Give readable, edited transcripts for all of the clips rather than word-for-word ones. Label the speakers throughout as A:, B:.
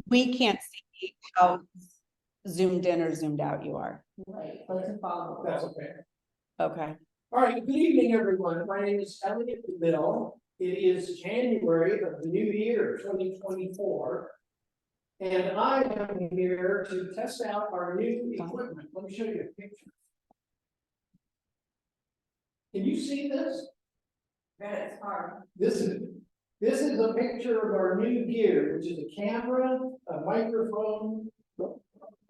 A: we can't see how zoomed in or zoomed out you are.
B: Right, but to follow.
C: That's okay.
A: Okay.
C: All right, good evening, everyone. My name is Elliott Dabill. It is January of the new year, 2024. And I am here to test out our new equipment. Let me show you a picture. Can you see this?
B: That is hard.
C: This is a picture of our new gear, which is a camera, a microphone,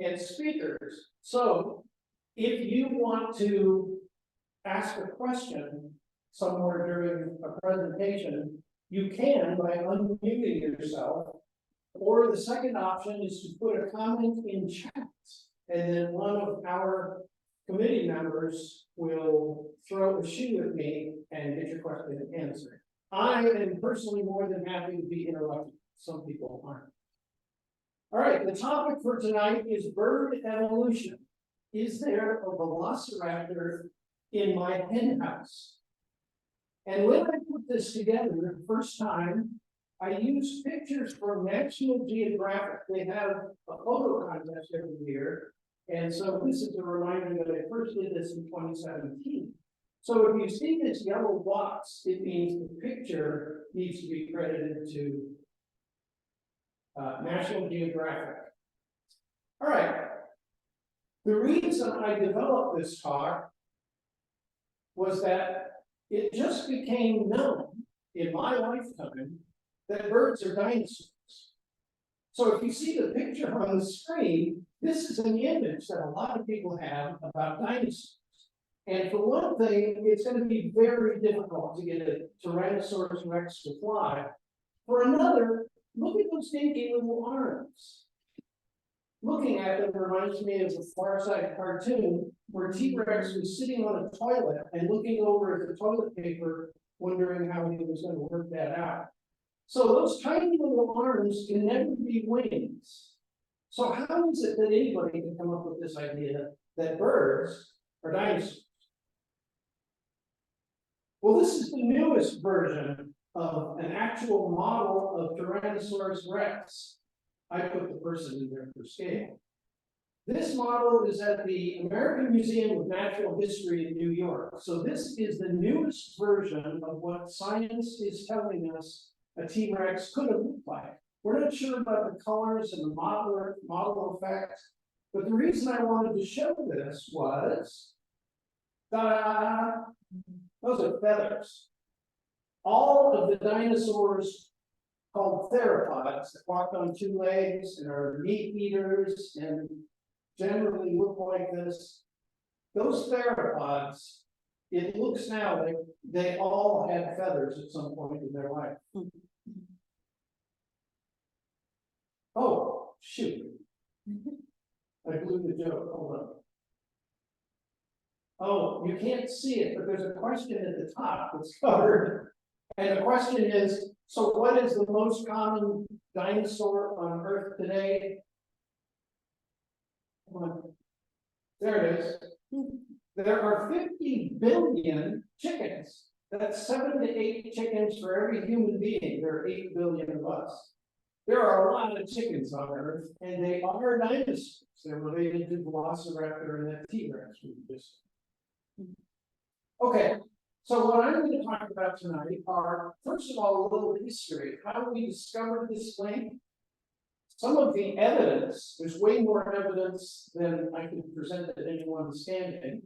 C: and speakers. So if you want to ask a question somewhere during a presentation, you can by unmuting yourself. Or the second option is to put a comment in chat, and then one of our committee members will throw a shoe at me and get your question answered. I am personally more than happy to be interrupted. Some people aren't. All right, the topic for tonight is bird evolution. Is there a velociraptor in my hen house? And when I put this together the first time, I used pictures from National Geographic. They have a photo contest every year. And so this is a reminder that I first did this in 2017. So if you see this yellow box, it means the picture needs to be credited to National Geographic. All right. The reason I developed this talk was that it just became known in my lifetime that birds are dinosaurs. So if you see the picture on the screen, this is an image that a lot of people have about dinosaurs. And for one thing, it's going to be very difficult to get a Tyrannosaurus Rex to fly. For another, look at those dinky little arms. Looking at them reminds me of the Far Side cartoon where T-Rex was sitting on a toilet and looking over at the toilet paper, wondering how he was going to work that out. So those tiny little arms can never be wings. So how is it that anybody can come up with this idea that birds are dinosaurs? Well, this is the newest version of an actual model of Tyrannosaurus Rex. I put the person in there for scale. This model is at the American Museum of Natural History in New York. So this is the newest version of what science is telling us a T-Rex could have looked like. We're not sure about the colors and the model effect, but the reason I wanted to show this was, ta-da, those are feathers. All of the dinosaurs called theropods that walk on two legs and are meat eaters and generally look like this, those theropods, it looks now like they all had feathers at some point in their life. Oh, shoot. I blew the joke. Hold on. Oh, you can't see it, but there's a question at the top that's covered. And the question is, so what is the most common dinosaur on Earth today? Come on. There it is. There are 50 billion chickens. That's 7 to 8 chickens for every human being. There are 8 billion of us. There are a lot of chickens on Earth, and they are dinosaurs. They're related to the Velociraptor and that T-Rex we just. Okay, so what I'm going to talk about tonight are, first of all, a little history. How we discovered this link. Some of the evidence, there's way more evidence than I can present at any one standing.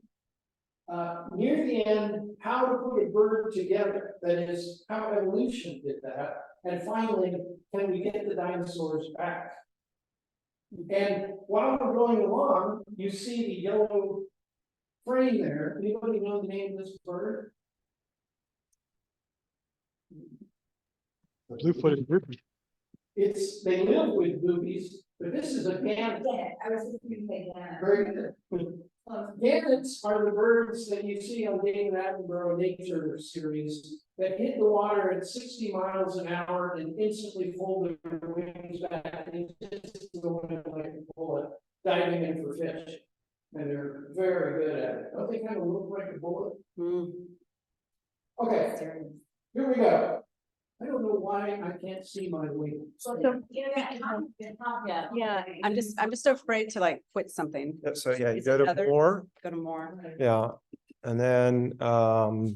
C: Near the end, how to put a bird together, that is, how evolution did that. And finally, can we get the dinosaurs back? And while we're going along, you see the yellow frame there. Anybody know the name of this bird?
D: The blue-footed grouper.
C: They live with boobies, but this is a gannet.
B: Yeah, I was just going to say that.
C: Very good. Gannets are the birds that you see on David Attenborough Nature series that hit the water at 60 miles an hour and instantly fold their wings back and just go in like a bullet, diving in for fish. And they're very good at it. Don't they kind of look like a bullet? Okay, here we go. I don't know why I can't see my wings.
B: So internet content
A: Yeah, I'm just afraid to like quit something.
E: So yeah, you
A: Is
E: go
A: it
E: to
A: other?
E: more,
A: Go to more.
E: yeah, and then
B: Oh.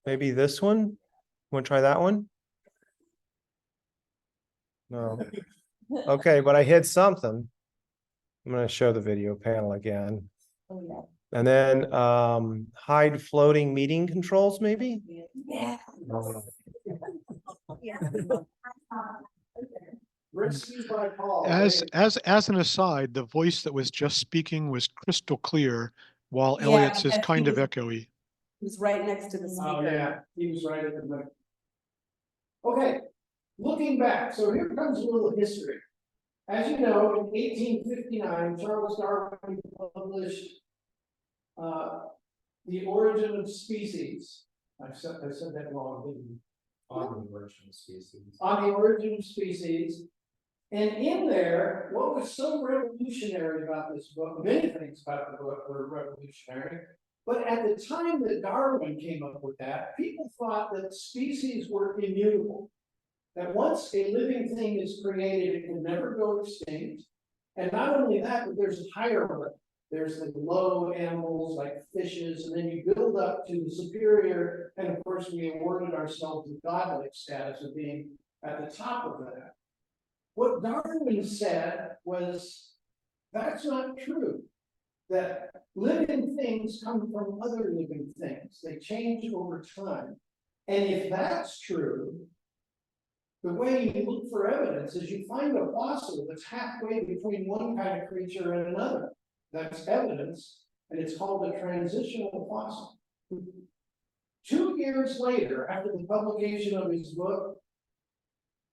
E: maybe this one. Want to try that one? No. Okay, but I hit something. I'm gonna show the video panel again.
B: Oh, yeah.
E: And then hide floating meeting controls, maybe?
B: Yeah.
C: Rescued by Paul.
D: As,
C: Hey,
D: as an aside, the voice that was just speaking was crystal clear, while
A: Yeah,
D: Elliott's is
A: and
D: kind
A: he
D: of
A: was-
D: echoey.
A: It was right next to the
C: Oh,
A: speaker.
C: yeah, he was right at the middle. Okay, looking back, so here comes a little history. As you know, in 1859, Charles Darwin published The Origin of Species. I said that wrong, didn't I?
E: On the origin of species.
C: On the Origin of Species. And in there, what was so revolutionary about this book, many things about the book were revolutionary. But at the time that Darwin came up with that, people thought that species were immutable. That once a living thing is created, it can never go extinct. And not only that, but there's a hierarchy. There's the low animals like fishes, and then you build up to the superior. And of course, we awarded ourselves the godlike status of being at the top of that. What Darwin said was, that's not true. That living things come from other living things. They change over time. And if that's true, the way you look for evidence is you find a fossil that's halfway between one kind of creature and another. That's evidence, and it's called a transitional fossil. 2 years later, after the publication of his book,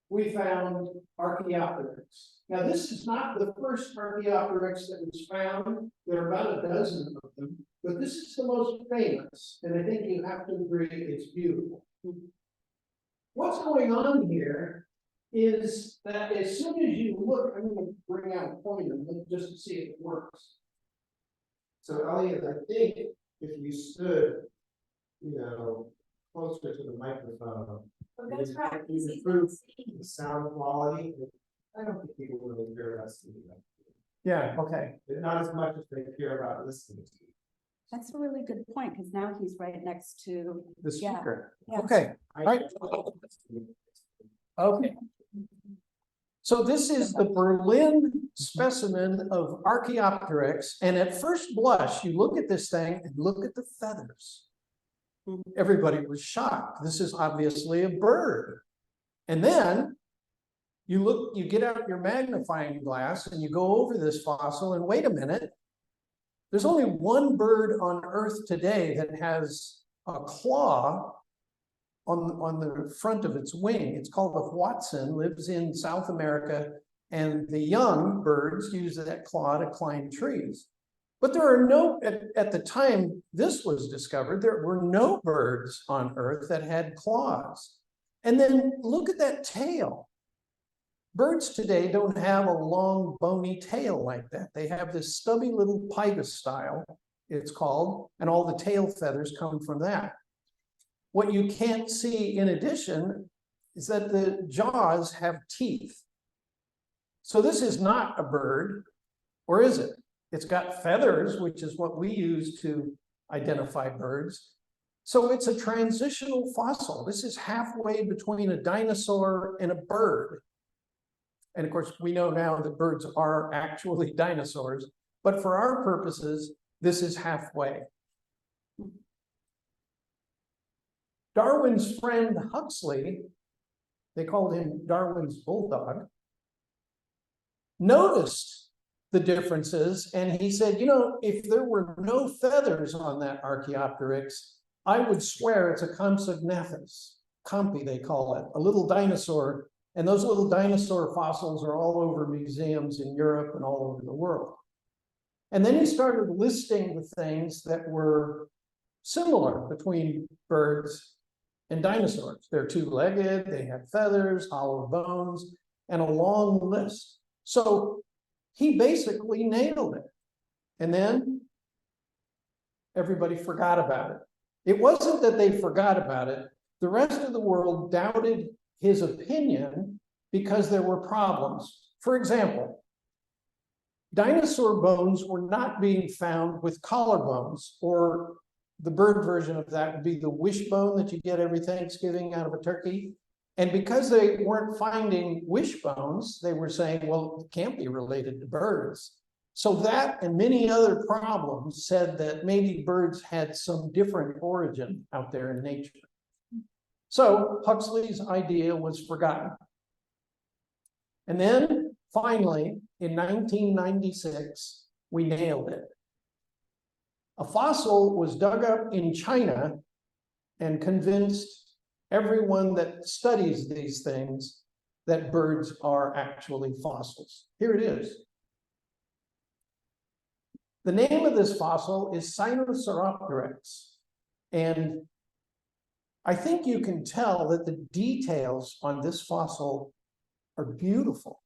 C: we found Archaeopteryx. Now, this is not the first Archaeopteryx that was found. There are about a dozen of them, but this is the most famous, and I think you have to agree it's beautiful. What's going on here is that as soon as you look, I'm going to bring out a pointer just to see if it works.
E: So Elliot, I think if you stood, closer to the microphone,
B: But that's right.
E: you improve the sound quality. I don't think people really care about seeing that.
C: Yeah, okay.
E: Not as much as they care about listening to you.
A: That's a really good point, because now he's right next to,
C: The
A: Yeah,
C: speaker.
A: yeah.
C: Okay, right. Okay. So this is the Berlin specimen of Archaeopteryx, and at first blush, you look at this thing and look at the feathers. Everybody was shocked. This is obviously a bird. And then you look, you get out your magnifying glass and you go over this fossil, and wait a minute. There's only one bird on Earth today that has a claw on the front of its wing. It's called the Watson, lives in South America, and the young birds use that claw to climb trees. But there are no, at the time this was discovered, there were no birds on Earth that had claws. And then look at that tail. Birds today don't have a long bony tail like that. They have this stubby little pygostyle, it's called, and all the tail feathers come from that. What you can't see in addition is that the jaws have teeth. So this is not a bird, or is it? It's got feathers, which is what we use to identify birds. So it's a transitional fossil. This is halfway between a dinosaur and a bird. And of course, we know now that birds are actually dinosaurs, but for our purposes, this is halfway. Darwin's friend Huxley, they called him Darwin's bulldog, noticed the differences, and he said, if there were no feathers on that Archaeopteryx, I would swear it's a Compsognathus, Compy they call it, a little dinosaur, and those little dinosaur fossils are all over museums in Europe and all over the world. And then he started listing the things that were similar between birds and dinosaurs. They're two-legged, they have feathers, hollow bones, and a long list. So he basically nailed it. And then everybody forgot about it. It wasn't that they forgot about it. The rest of the world doubted his opinion because there were problems. For example, dinosaur bones were not being found with collarbones, or the bird version of that would be the wishbone that you get every Thanksgiving out of a turkey. And because they weren't finding wishbones, they were saying, well, it can't be related to birds. So that and many other problems said that maybe birds had some different origin out there in nature. So Huxley's idea was forgotten. And then finally, in 1996, we nailed it. A fossil was dug up in China and convinced everyone that studies these things that birds are actually fossils. Here it is. The name of this fossil is Sinosauropteryx. And I think you can tell that the details on this fossil are beautiful.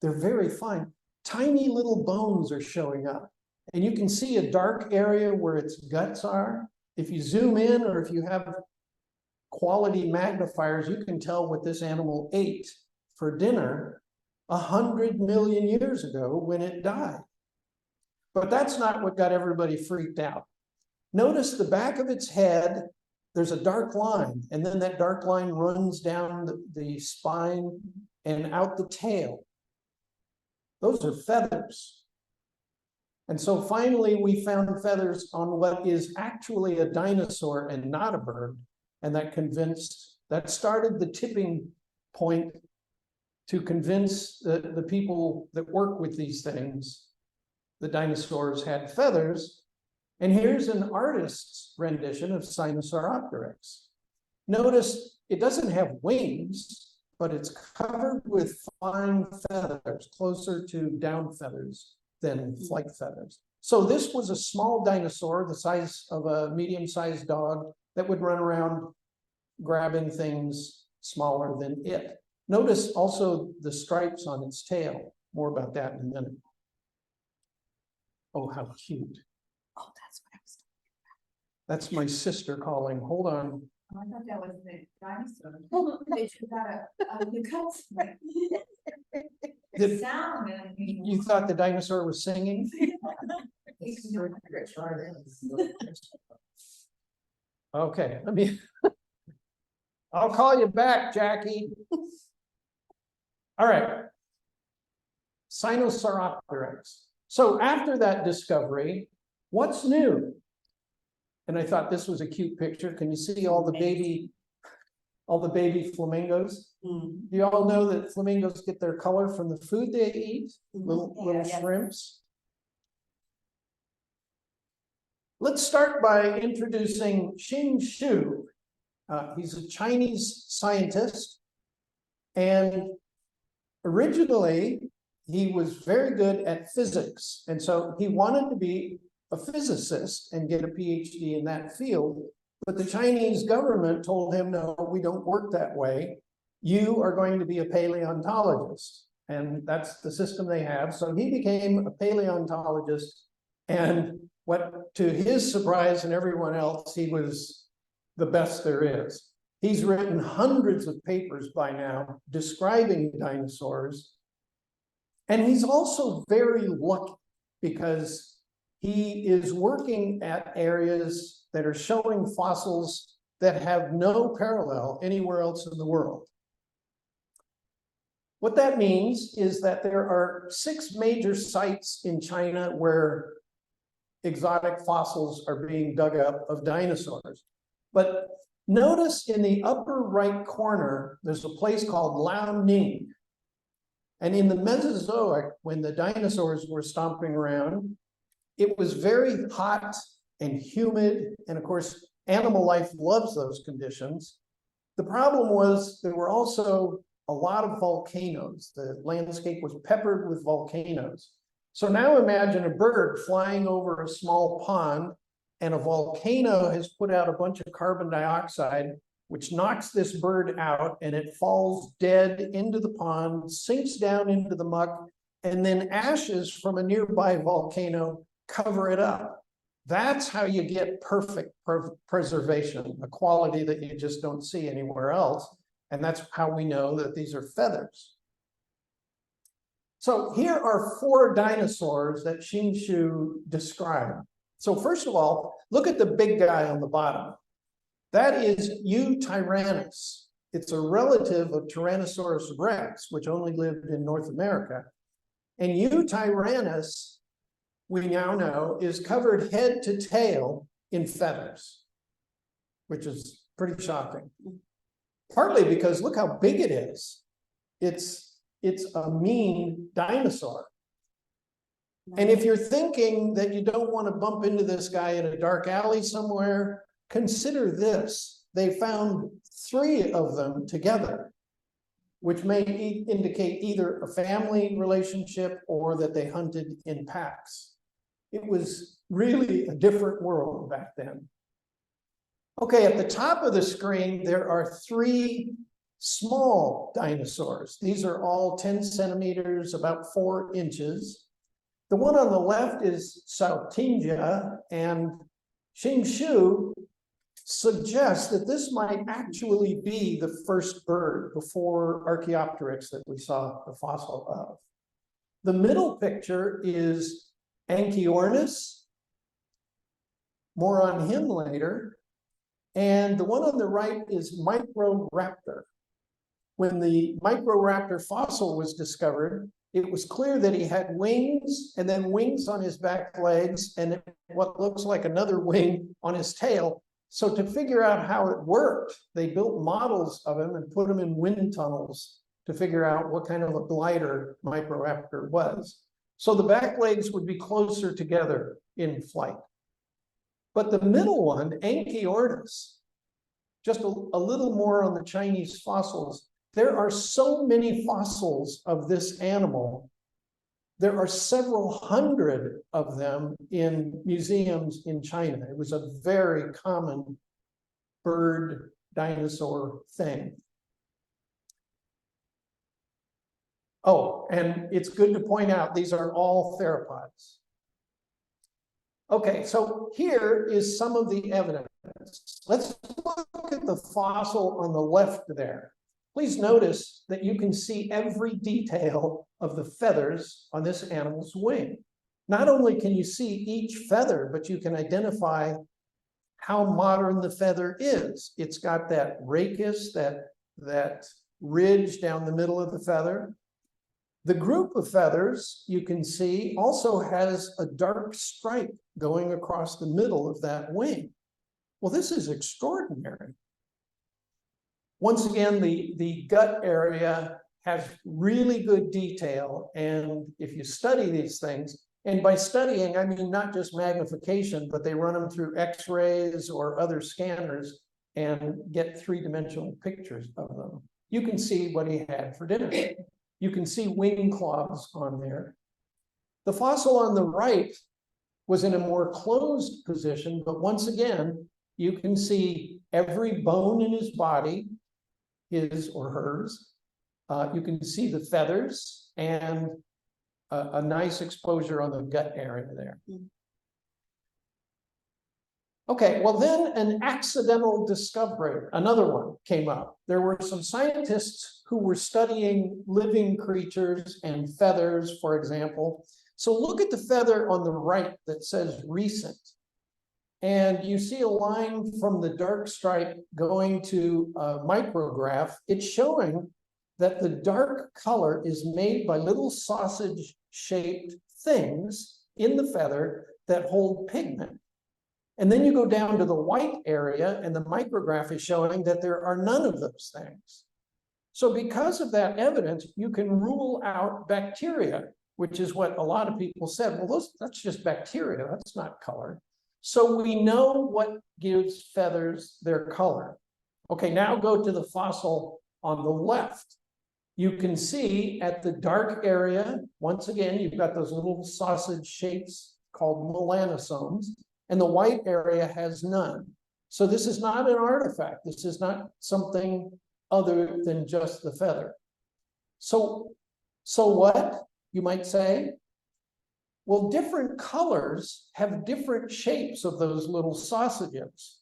C: They're very fine. Tiny little bones are showing up. And you can see a dark area where its guts are. If you zoom in, or if you have quality magnifiers, you can tell what this animal ate for dinner 100 million years ago when it died. But that's not what got everybody freaked out. Notice the back of its head, there's a dark line, and then that dark line runs down the spine and out the tail. Those are feathers. And so finally, we found feathers on what is actually a dinosaur and not a bird. And that started the tipping point to convince the people that work with these things the dinosaurs had feathers. And here's an artist's rendition of Sinosauropteryx. Notice it doesn't have wings, but it's covered with fine feathers, closer to down feathers than flight feathers. So this was a small dinosaur, the size of a medium-sized dog, that would run around grabbing things smaller than it. Notice also the stripes on its tail. More about that in a minute. Oh, how cute.
A: Oh, that's what I was.
C: That's my sister calling. Hold on.
B: Oh, I thought that was the dinosaur. They just got you cut
C: Did-
B: sound. And
C: You thought the dinosaur was singing? Okay, let me. I'll call you back, Jackie. All right. Sinosauropteryx. So after that discovery, what's new? And I thought this was a cute picture. Can you see all the baby flamingos?
A: Mm.
C: You all know that flamingos get their color from the food they eat, little
A: Yeah.
C: shrimps. Let's start by introducing Xing Xu. He's a Chinese scientist, and originally he was very good at physics, and so he wanted to be a physicist and get a PhD in that field. But the Chinese government told him, no, we don't work that way. You are going to be a paleontologist, and that's the system they have. So he became a paleontologist, and what, to his surprise and everyone else, he was the best there is. He's written hundreds of papers by now describing dinosaurs. And he's also very lucky because he is working at areas that are showing fossils that have no parallel anywhere else in the world. What that means is that there are 6 major sites in China where exotic fossils are being dug up of dinosaurs. But notice in the upper right corner, there's a place called Liaoning. And in the Mesozoic, when the dinosaurs were stomping around, it was very hot and humid. And of course, animal life loves those conditions. The problem was there were also a lot of volcanoes. The landscape was peppered with volcanoes. So now imagine a bird flying over a small pond, and a volcano has put out a bunch of carbon dioxide, which knocks this bird out, and it falls dead into the pond, sinks down into the muck, and then ashes from a nearby volcano cover it up. That's how you get perfect preservation, a quality that you just don't see anywhere else. And that's how we know that these are feathers. So here are 4 dinosaurs that Xingshu described. So first of all, look at the big guy on the bottom. That is Eutyrannus. It's a relative of Tyrannosaurus rex, which only lived in North America. And Eutyrannus, we now know, is covered head to tail in feathers, which is pretty shocking. Partly because look how big it is. It's a mean dinosaur. And if you're thinking that you don't want to bump into this guy in a dark alley somewhere, consider this. They found 3 of them together, which may indicate either a family relationship or that they hunted in packs. It was really a different world back then. Okay, at the top of the screen, there are 3 small dinosaurs. These are all 10 centimeters, about 4 inches. The one on the left is Sautingia, and Xingshu suggests that this might actually be the first bird before Archaeopteryx that we saw the fossil of. The middle picture is Anchiornis. More on him later. And the one on the right is Microraptor. When the Microraptor fossil was discovered, it was clear that he had wings and then wings on his back legs and what looks like another wing on his tail. So to figure out how it worked, they built models of him and put him in wind tunnels to figure out what kind of a glider Microraptor was. So the back legs would be closer together in flight. But the middle one, Anchiornis, just a little more on the Chinese fossils. There are so many fossils of this animal. There are several hundred of them in museums in China. It was a very common bird dinosaur thing. Oh, and it's good to point out these are all theropods. Okay, so here is some of the evidence. Let's look at the fossil on the left there. Please notice that you can see every detail of the feathers on this animal's wing. Not only can you see each feather, but you can identify how modern the feather is. It's got that rachis, that ridge down the middle of the feather. The group of feathers, you can see, also has a dark stripe going across the middle of that wing. Well, this is extraordinary. Once again, the gut area has really good detail. And if you study these things, and by studying, I mean not just magnification, but they run them through X-rays or other scanners and get 3-dimensional pictures of them. You can see what he had for dinner. You can see wing claws on there. The fossil on the right was in a more closed position, but once again, you can see every bone in his body, his or hers. You can see the feathers and a nice exposure on the gut area there. Okay, well then an accidental discovery, another one came up. There were some scientists who were studying living creatures and feathers, for example. So look at the feather on the right that says recent. And you see a line from the dark stripe going to a micrograph. It's showing that the dark color is made by little sausage-shaped things in the feather that hold pigment. And then you go down to the white area and the micrograph is showing that there are none of those things. So because of that evidence, you can rule out bacteria, which is what a lot of people said. Well, that's just bacteria, that's not color. So we know what gives feathers their color. Okay, now go to the fossil on the left. You can see at the dark area, once again, you've got those little sausage shapes called melanosomes. And the white area has none. So this is not an artifact. This is not something other than just the feather. So what, you might say? Well, different colors have different shapes of those little sausages.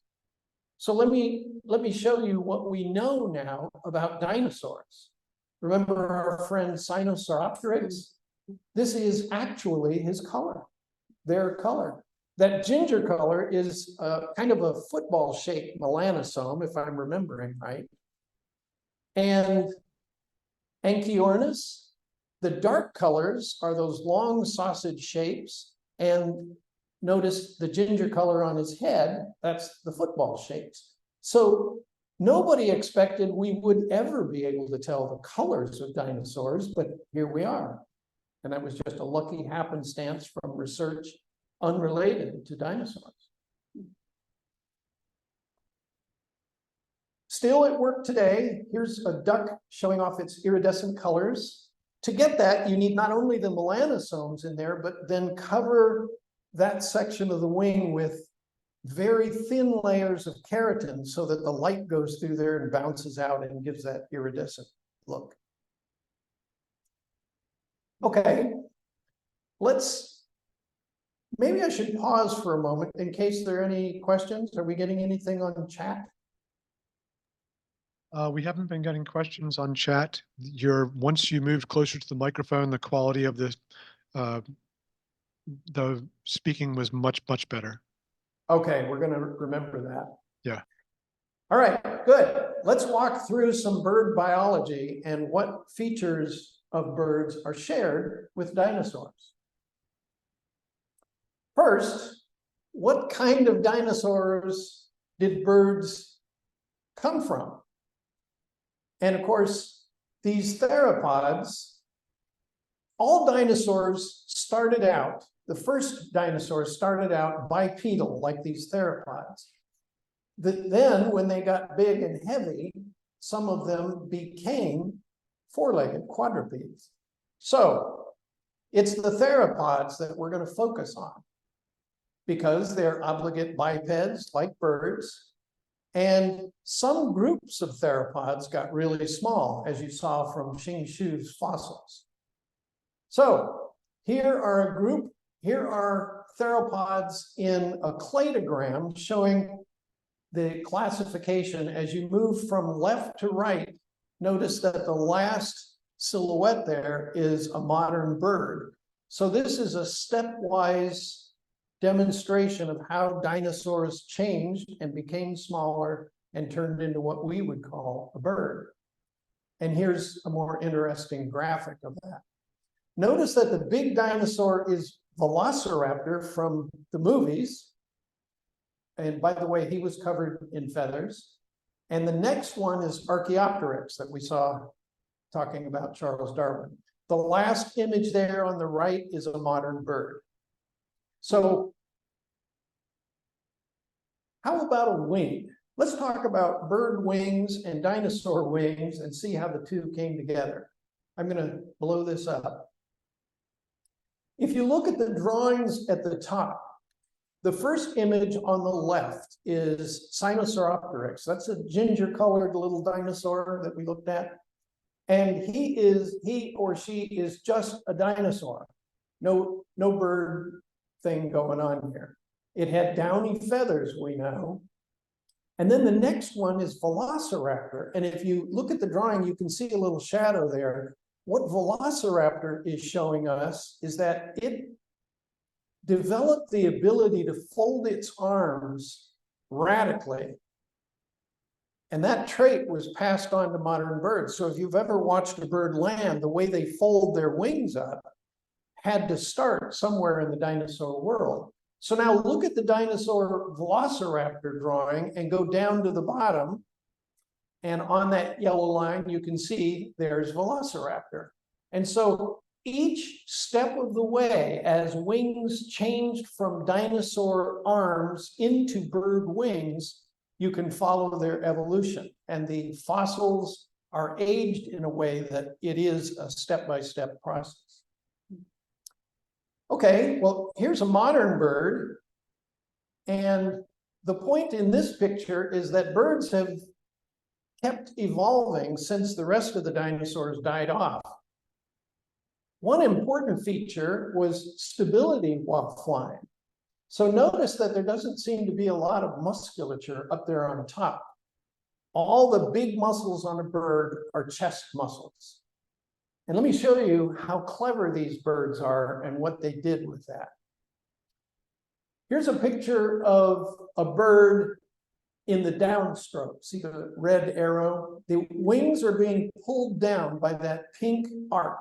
C: So let me show you what we know now about dinosaurs. Remember our friend Sinosauropteryx? This is actually his color, their color. That ginger color is kind of a football-shaped melanosome, if I'm remembering right. And Anchiornis, the dark colors are those long sausage shapes. And notice the ginger color on his head, that's the football shapes. So nobody expected we would ever be able to tell the colors of dinosaurs, but here we are. And that was just a lucky happenstance from research unrelated to dinosaurs. Still at work today, here's a duck showing off its iridescent colors. To get that, you need not only the melanosomes in there, but then cover that section of the wing with very thin layers of keratin so that the light goes through there and bounces out and gives that iridescent look. Okay, maybe I should pause for a moment in case there are any questions. Are we getting anything on chat?
D: We haven't been getting questions on chat. Once you moved closer to the microphone, the quality of the speaking was much, much better.
C: Okay, we're gonna remember that.
D: Yeah.
C: All right, good. Let's walk through some bird biology and what features of birds are shared with dinosaurs. First, what kind of dinosaurs did birds come from? And of course, these theropods, all dinosaurs started out, the first dinosaurs started out bipedal, like these theropods. Then, when they got big and heavy, some of them became four-legged quadrupeds. So, it's the theropods that we're going to focus on because they're obligate bipeds like birds. And some groups of theropods got really small, as you saw from Xing Shu's fossils. So here are theropods in a cladogram showing the classification as you move from left to right. Notice that the last silhouette there is a modern bird. So this is a stepwise demonstration of how dinosaurs changed and became smaller and turned into what we would call a bird. And here's a more interesting graphic of that. Notice that the big dinosaur is Velociraptor from the movies. And by the way, he was covered in feathers. And the next one is Archaeopteryx that we saw talking about Charles Darwin. The last image there on the right is a modern bird. So how about a wing? Let's talk about bird wings and dinosaur wings and see how the two came together. I'm going to blow this up. If you look at the drawings at the top, the first image on the left is Sinosauropteryx. That's a ginger-colored little dinosaur that we looked at. And he or she is just a dinosaur. No bird thing going on here. It had downy feathers, we know. And then the next one is Velociraptor. And if you look at the drawing, you can see a little shadow there. What Velociraptor is showing us is that it developed the ability to fold its arms radically. And that trait was passed on to modern birds. So if you've ever watched a bird land, the way they fold their wings up had to start somewhere in the dinosaur world. So now look at the dinosaur Velociraptor drawing and go down to the bottom. And on that yellow line, you can see there's Velociraptor. And so each step of the way, as wings changed from dinosaur arms into bird wings, you can follow their evolution. And the fossils are aged in a way that it is a step-by-step process. Okay, well, here's a modern bird. And the point in this picture is that birds have kept evolving since the rest of the dinosaurs died off. One important feature was stability while flying. So notice that there doesn't seem to be a lot of musculature up there on top. All the big muscles on a bird are chest muscles. And let me show you how clever these birds are and what they did with that. Here's a picture of a bird in the downstroke. See the red arrow? The wings are being pulled down by that pink arc.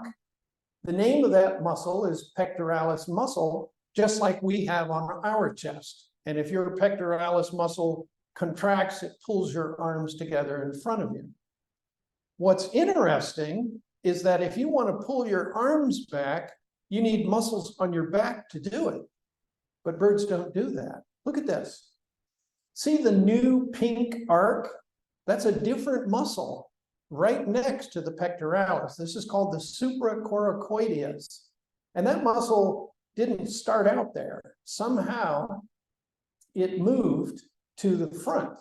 C: The name of that muscle is pectoralis muscle, just like we have on our chest. And if your pectoralis muscle contracts, it pulls your arms together in front of you. What's interesting is that if you want to pull your arms back, you need muscles on your back to do it. But birds don't do that. Look at this. See the new pink arc? That's a different muscle right next to the pectoralis. This is called the supracoracoideus. And that muscle didn't start out there. Somehow it moved to the front,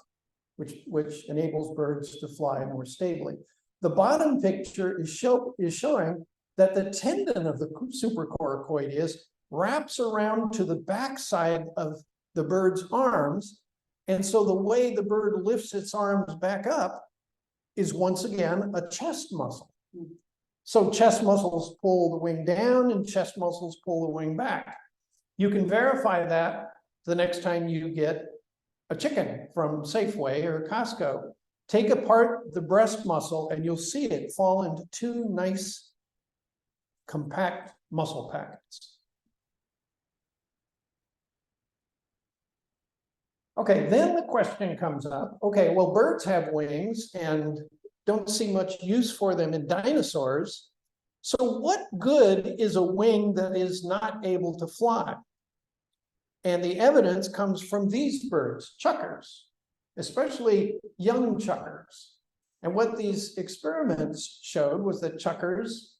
C: which enables birds to fly more stably. The bottom picture is showing that the tendon of the supracoracoideus wraps around to the backside of the bird's arms. And so the way the bird lifts its arms back up is once again a chest muscle. So chest muscles pull the wing down and chest muscles pull the wing back. You can verify that the next time you get a chicken from Safeway or Costco. Take apart the breast muscle and you'll see it fall into two nice compact muscle packets. Okay, then the question comes up, okay, well, birds have wings and don't see much use for them in dinosaurs. So what good is a wing that is not able to fly? And the evidence comes from these birds, chukars, especially young chukars. And what these experiments showed was that chukars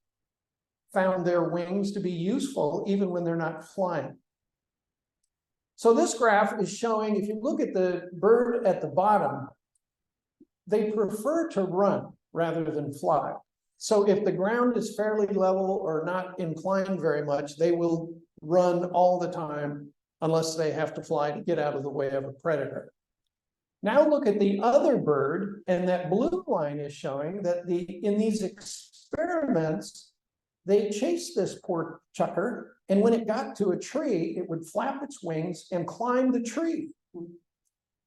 C: found their wings to be useful even when they're not flying. So this graph is showing, if you look at the bird at the bottom, they prefer to run rather than fly. So if the ground is fairly level or not inclined very much, they will run all the time unless they have to fly to get out of the way of a predator. Now look at the other bird, and that blue line is showing that in these experiments, they chased this poor chukar, and when it got to a tree, it would flap its wings and climb the tree.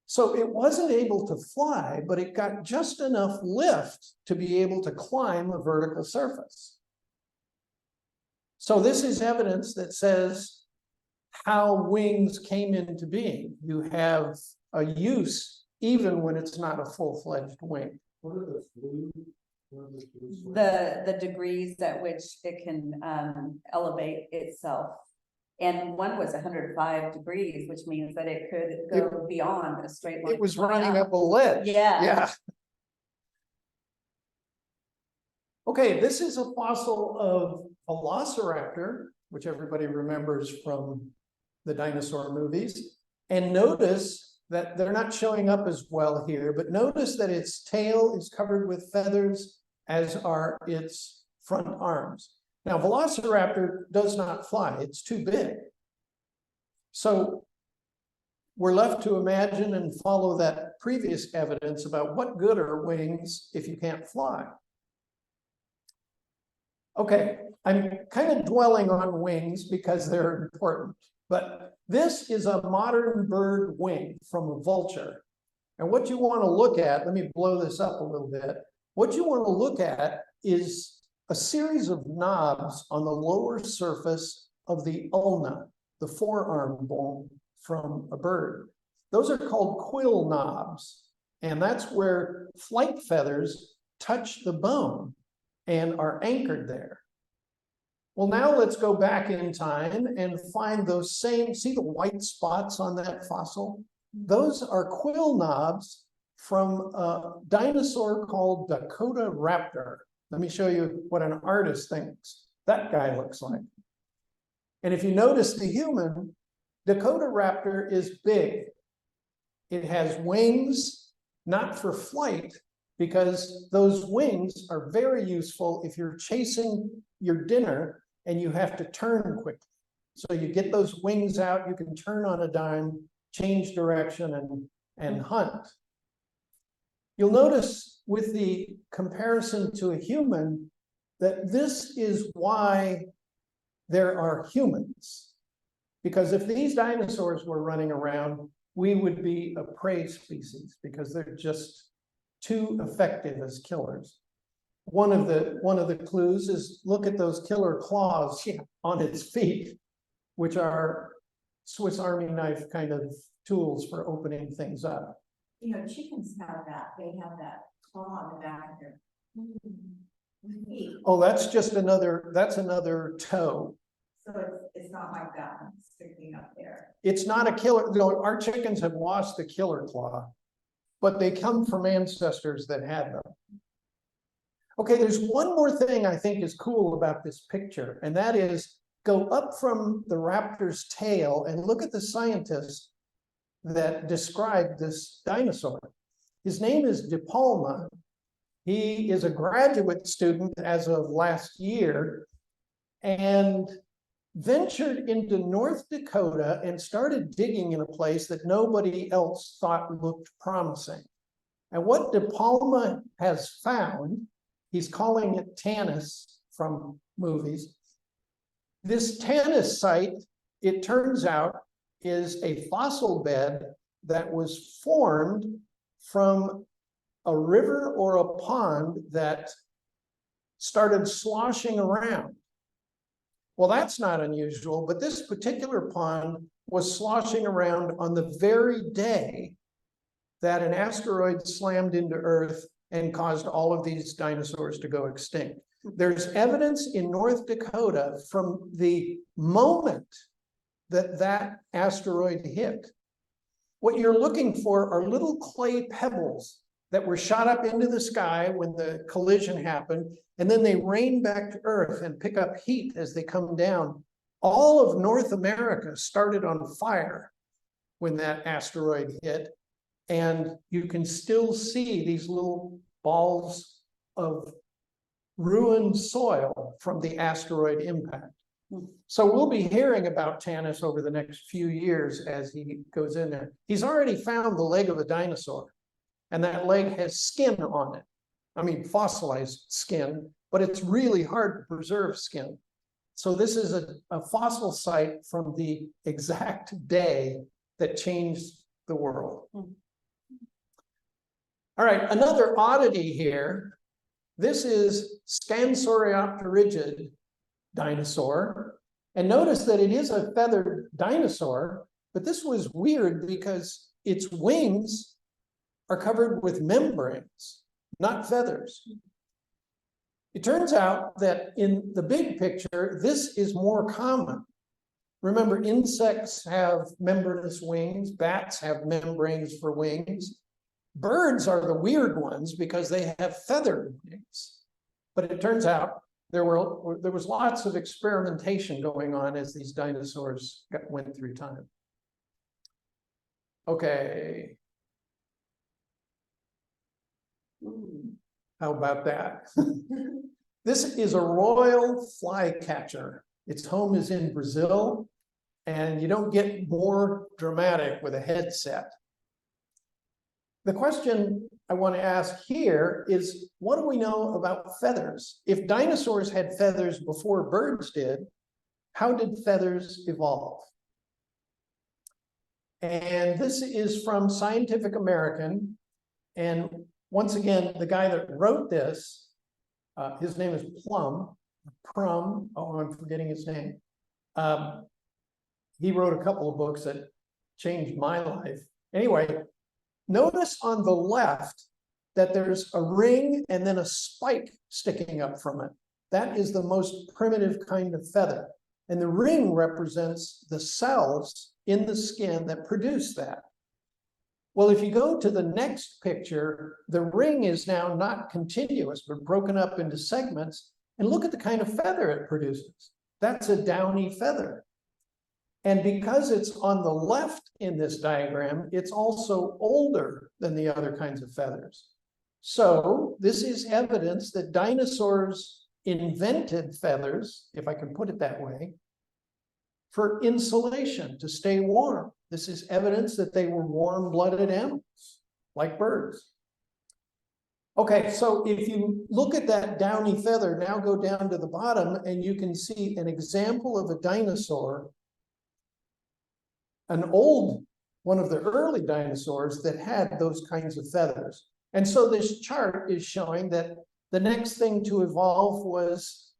C: So it wasn't able to fly, but it got just enough lift to be able to climb a vertical surface. So this is evidence that says how wings came into being. You have a use even when it's not a full-fledged wing.
A: The degrees at which it can elevate itself. And one was 105 degrees, which means that it could go beyond a straight line.
C: It was running up a ledge.
A: Yeah.
C: Okay, this is a fossil of Velociraptor, which everybody remembers from the dinosaur movies. And notice that they're not showing up as well here, but notice that its tail is covered with feathers, as are its front arms. Now, Velociraptor does not fly, it's too big. So we're left to imagine and follow that previous evidence about what good are wings if you can't fly. Okay, I'm kind of dwelling on wings because they're important, but this is a modern bird wing from a vulture. And what you want to look at, let me blow this up a little bit. What you want to look at is a series of knobs on the lower surface of the ulna, the forearm bone from a bird. Those are called quill knobs, and that's where flight feathers touch the bone and are anchored there. Well, now let's go back in time and find those same, see the white spots on that fossil? Those are quill knobs from a dinosaur called Dakota raptor. Let me show you what an artist thinks that guy looks like. And if you notice the human, Dakota raptor is big. It has wings, not for flight, because those wings are very useful if you're chasing your dinner and you have to turn quickly. So you get those wings out, you can turn on a dime, change direction and hunt. You'll notice with the comparison to a human that this is why there are humans. Because if these dinosaurs were running around, we would be a prey species because they're just too effective as killers. One of the clues is look at those killer claws on its feet, which are Swiss Army knife kind of tools for opening things up.
B: You know, chickens have that, they have that claw on the back of their feet.
C: Oh, that's another toe.
B: So it's not like that one sticking up there.
C: It's not a killer, no, our chickens have lost the killer claw, but they come from ancestors that had them. Okay, there's one more thing I think is cool about this picture, and that is go up from the raptor's tail and look at the scientist that described this dinosaur. His name is Dabill. He is a graduate student as of last year and ventured into North Dakota and started digging in a place that nobody else thought looked promising. And what Dabill has found, he's calling it Tanis from movies. This Tanis site, it turns out, is a fossil bed that was formed from a river or a pond that started sloshing around. Well, that's not unusual, but this particular pond was sloshing around on the very day that an asteroid slammed into Earth and caused all of these dinosaurs to go extinct. There's evidence in North Dakota from the moment that that asteroid hit. What you're looking for are little clay pebbles that were shot up into the sky when the collision happened, and then they rain back to Earth and pick up heat as they come down. All of North America started on fire when that asteroid hit, and you can still see these little balls of ruined soil from the asteroid impact. So we'll be hearing about Tanis over the next few years as he goes in there. He's already found the leg of a dinosaur, and that leg has skin on it. I mean, fossilized skin, but it's really hard to preserve skin. So this is a fossil site from the exact day that changed the world. All right, another oddity here. This is Scansoriopterygid dinosaur. And notice that it is a feathered dinosaur, but this was weird because its wings are covered with membranes, not feathers. It turns out that in the big picture, this is more common. Remember, insects have membranous wings, bats have membranes for wings. Birds are the weird ones because they have feathered wings. But it turns out there was lots of experimentation going on as these dinosaurs went through time. Okay. How about that? This is a royal flycatcher. Its home is in Brazil, and you don't get more dramatic with a headset. The question I want to ask here is, what do we know about feathers? If dinosaurs had feathers before birds did, how did feathers evolve? And this is from Scientific American. And once again, the guy that wrote this, his name is Plum, oh, I'm forgetting his name. He wrote a couple of books that changed my life. Anyway, notice on the left that there's a ring and then a spike sticking up from it. That is the most primitive kind of feather. And the ring represents the cells in the skin that produce that. Well, if you go to the next picture, the ring is now not continuous, but broken up into segments. And look at the kind of feather it produces. That's a downy feather. And because it's on the left in this diagram, it's also older than the other kinds of feathers. So this is evidence that dinosaurs invented feathers, if I can put it that way, for insulation, to stay warm. This is evidence that they were warm-blooded animals, like birds. Okay, so if you look at that downy feather, now go down to the bottom and you can see an example of a dinosaur, an old, one of the early dinosaurs that had those kinds of feathers. And so this chart is showing that the next thing to evolve was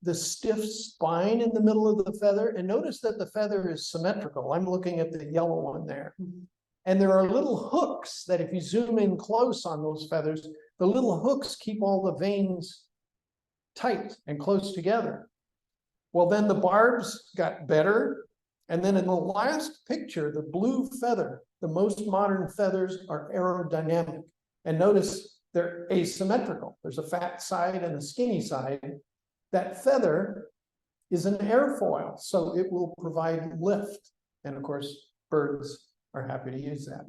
C: the stiff spine in the middle of the feather. And notice that the feather is symmetrical. I'm looking at the yellow one there. And there are little hooks that if you zoom in close on those feathers, the little hooks keep all the veins tight and close together. Well, then the barbs got better. And then in the last picture, the blue feather, the most modern feathers are aerodynamic. And notice they're asymmetrical. There's a fat side and a skinny side. That feather is an airfoil, so it will provide lift. And of course, birds are happy to use that.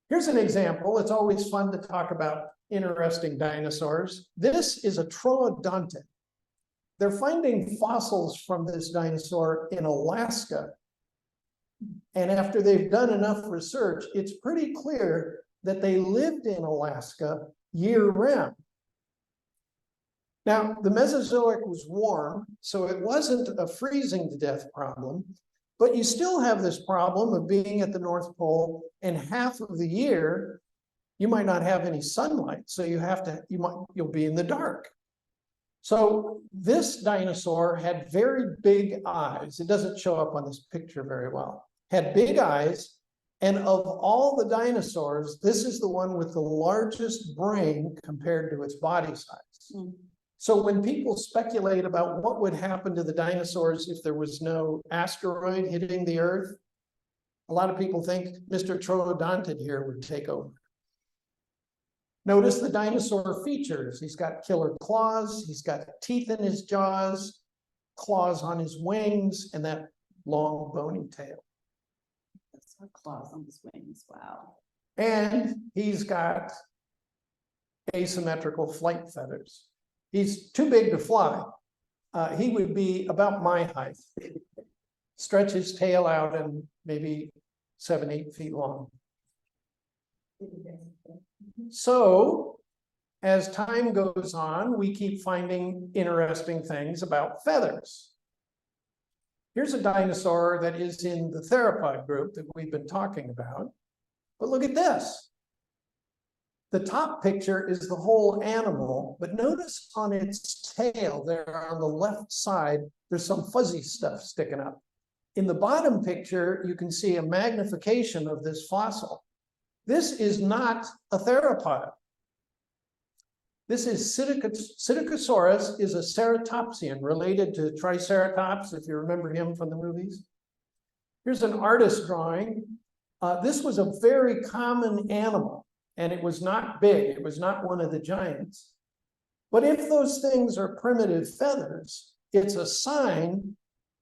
C: Here's an example. It's always fun to talk about interesting dinosaurs. This is a troodontic. They're finding fossils from this dinosaur in Alaska. And after they've done enough research, it's pretty clear that they lived in Alaska year-round. Now, the Mesozoic was warm, so it wasn't a freezing to death problem, but you still have this problem of being at the North Pole, and half of the year, you might not have any sunlight, so you'll be in the dark. So this dinosaur had very big eyes. It doesn't show up on this picture very well. Had big eyes, and of all the dinosaurs, this is the one with the largest brain compared to its body size. So when people speculate about what would happen to the dinosaurs if there was no asteroid hitting the Earth, a lot of people think Mr. Troodontid here would take over. Notice the dinosaur features. He's got killer claws, he's got teeth in his jaws, claws on his wings, and that long bony tail.
A: That's our claws on his wings, wow.
C: And he's got asymmetrical flight feathers. He's too big to fly. He would be about my height. Stretch his tail out and maybe 7-8 feet long. So as time goes on, we keep finding interesting things about feathers. Here's a dinosaur that is in the theropod group that we've been talking about. But look at this. The top picture is the whole animal, but notice on its tail there on the left side, there's some fuzzy stuff sticking up. In the bottom picture, you can see a magnification of this fossil. This is not a theropod. This is Psittacosaurus is a ceratopsian related to Triceratops, if you remember him from the movies. Here's an artist drawing. This was a very common animal. And it was not big, it was not one of the giants. But if those things are primitive feathers, it's a sign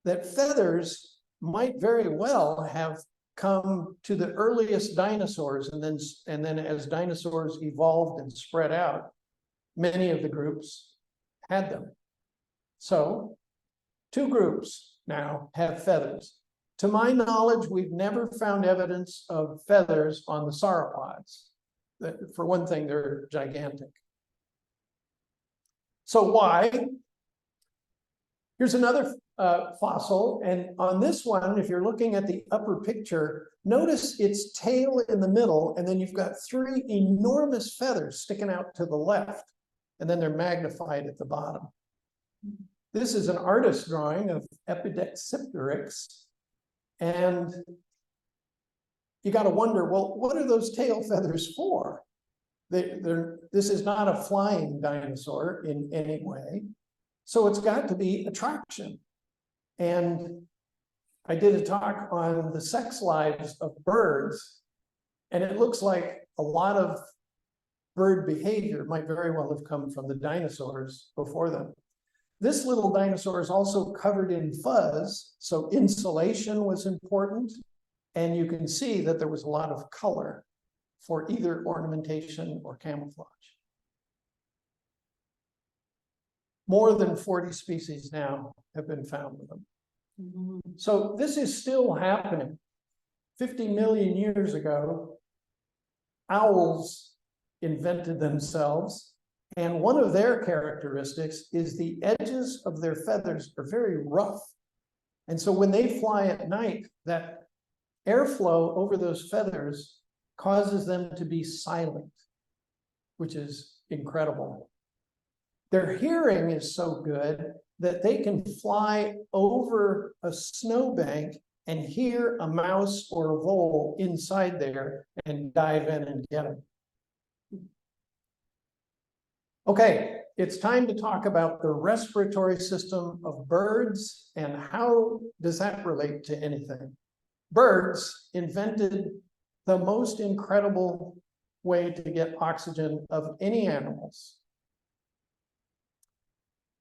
C: that feathers might very well have come to the earliest dinosaurs, and then as dinosaurs evolved and spread out, many of the groups had them. So 2 groups now have feathers. To my knowledge, we've never found evidence of feathers on the sauropods. For one thing, they're gigantic. So why? Here's another fossil, and on this one, if you're looking at the upper picture, notice its tail in the middle, and then you've got 3 enormous feathers sticking out to the left, and then they're magnified at the bottom. This is an artist drawing of Epidexipteryx, and you got to wonder, well, what are those tail feathers for? This is not a flying dinosaur in any way. So it's got to be attraction. And I did a talk on the sex lives of birds, and it looks like a lot of bird behavior might very well have come from the dinosaurs before them. This little dinosaur is also covered in fuzz, so insulation was important. And you can see that there was a lot of color for either ornamentation or camouflage. More than 40 species now have been found with them. So this is still happening. 50 million years ago, owls invented themselves, and one of their characteristics is the edges of their feathers are very rough. And so when they fly at night, that airflow over those feathers causes them to be silent, which is incredible. Their hearing is so good that they can fly over a snowbank and hear a mouse or a vole inside there and dive in and get them. Okay, it's time to talk about the respiratory system of birds and how does that relate to anything? Birds invented the most incredible way to get oxygen of any animals.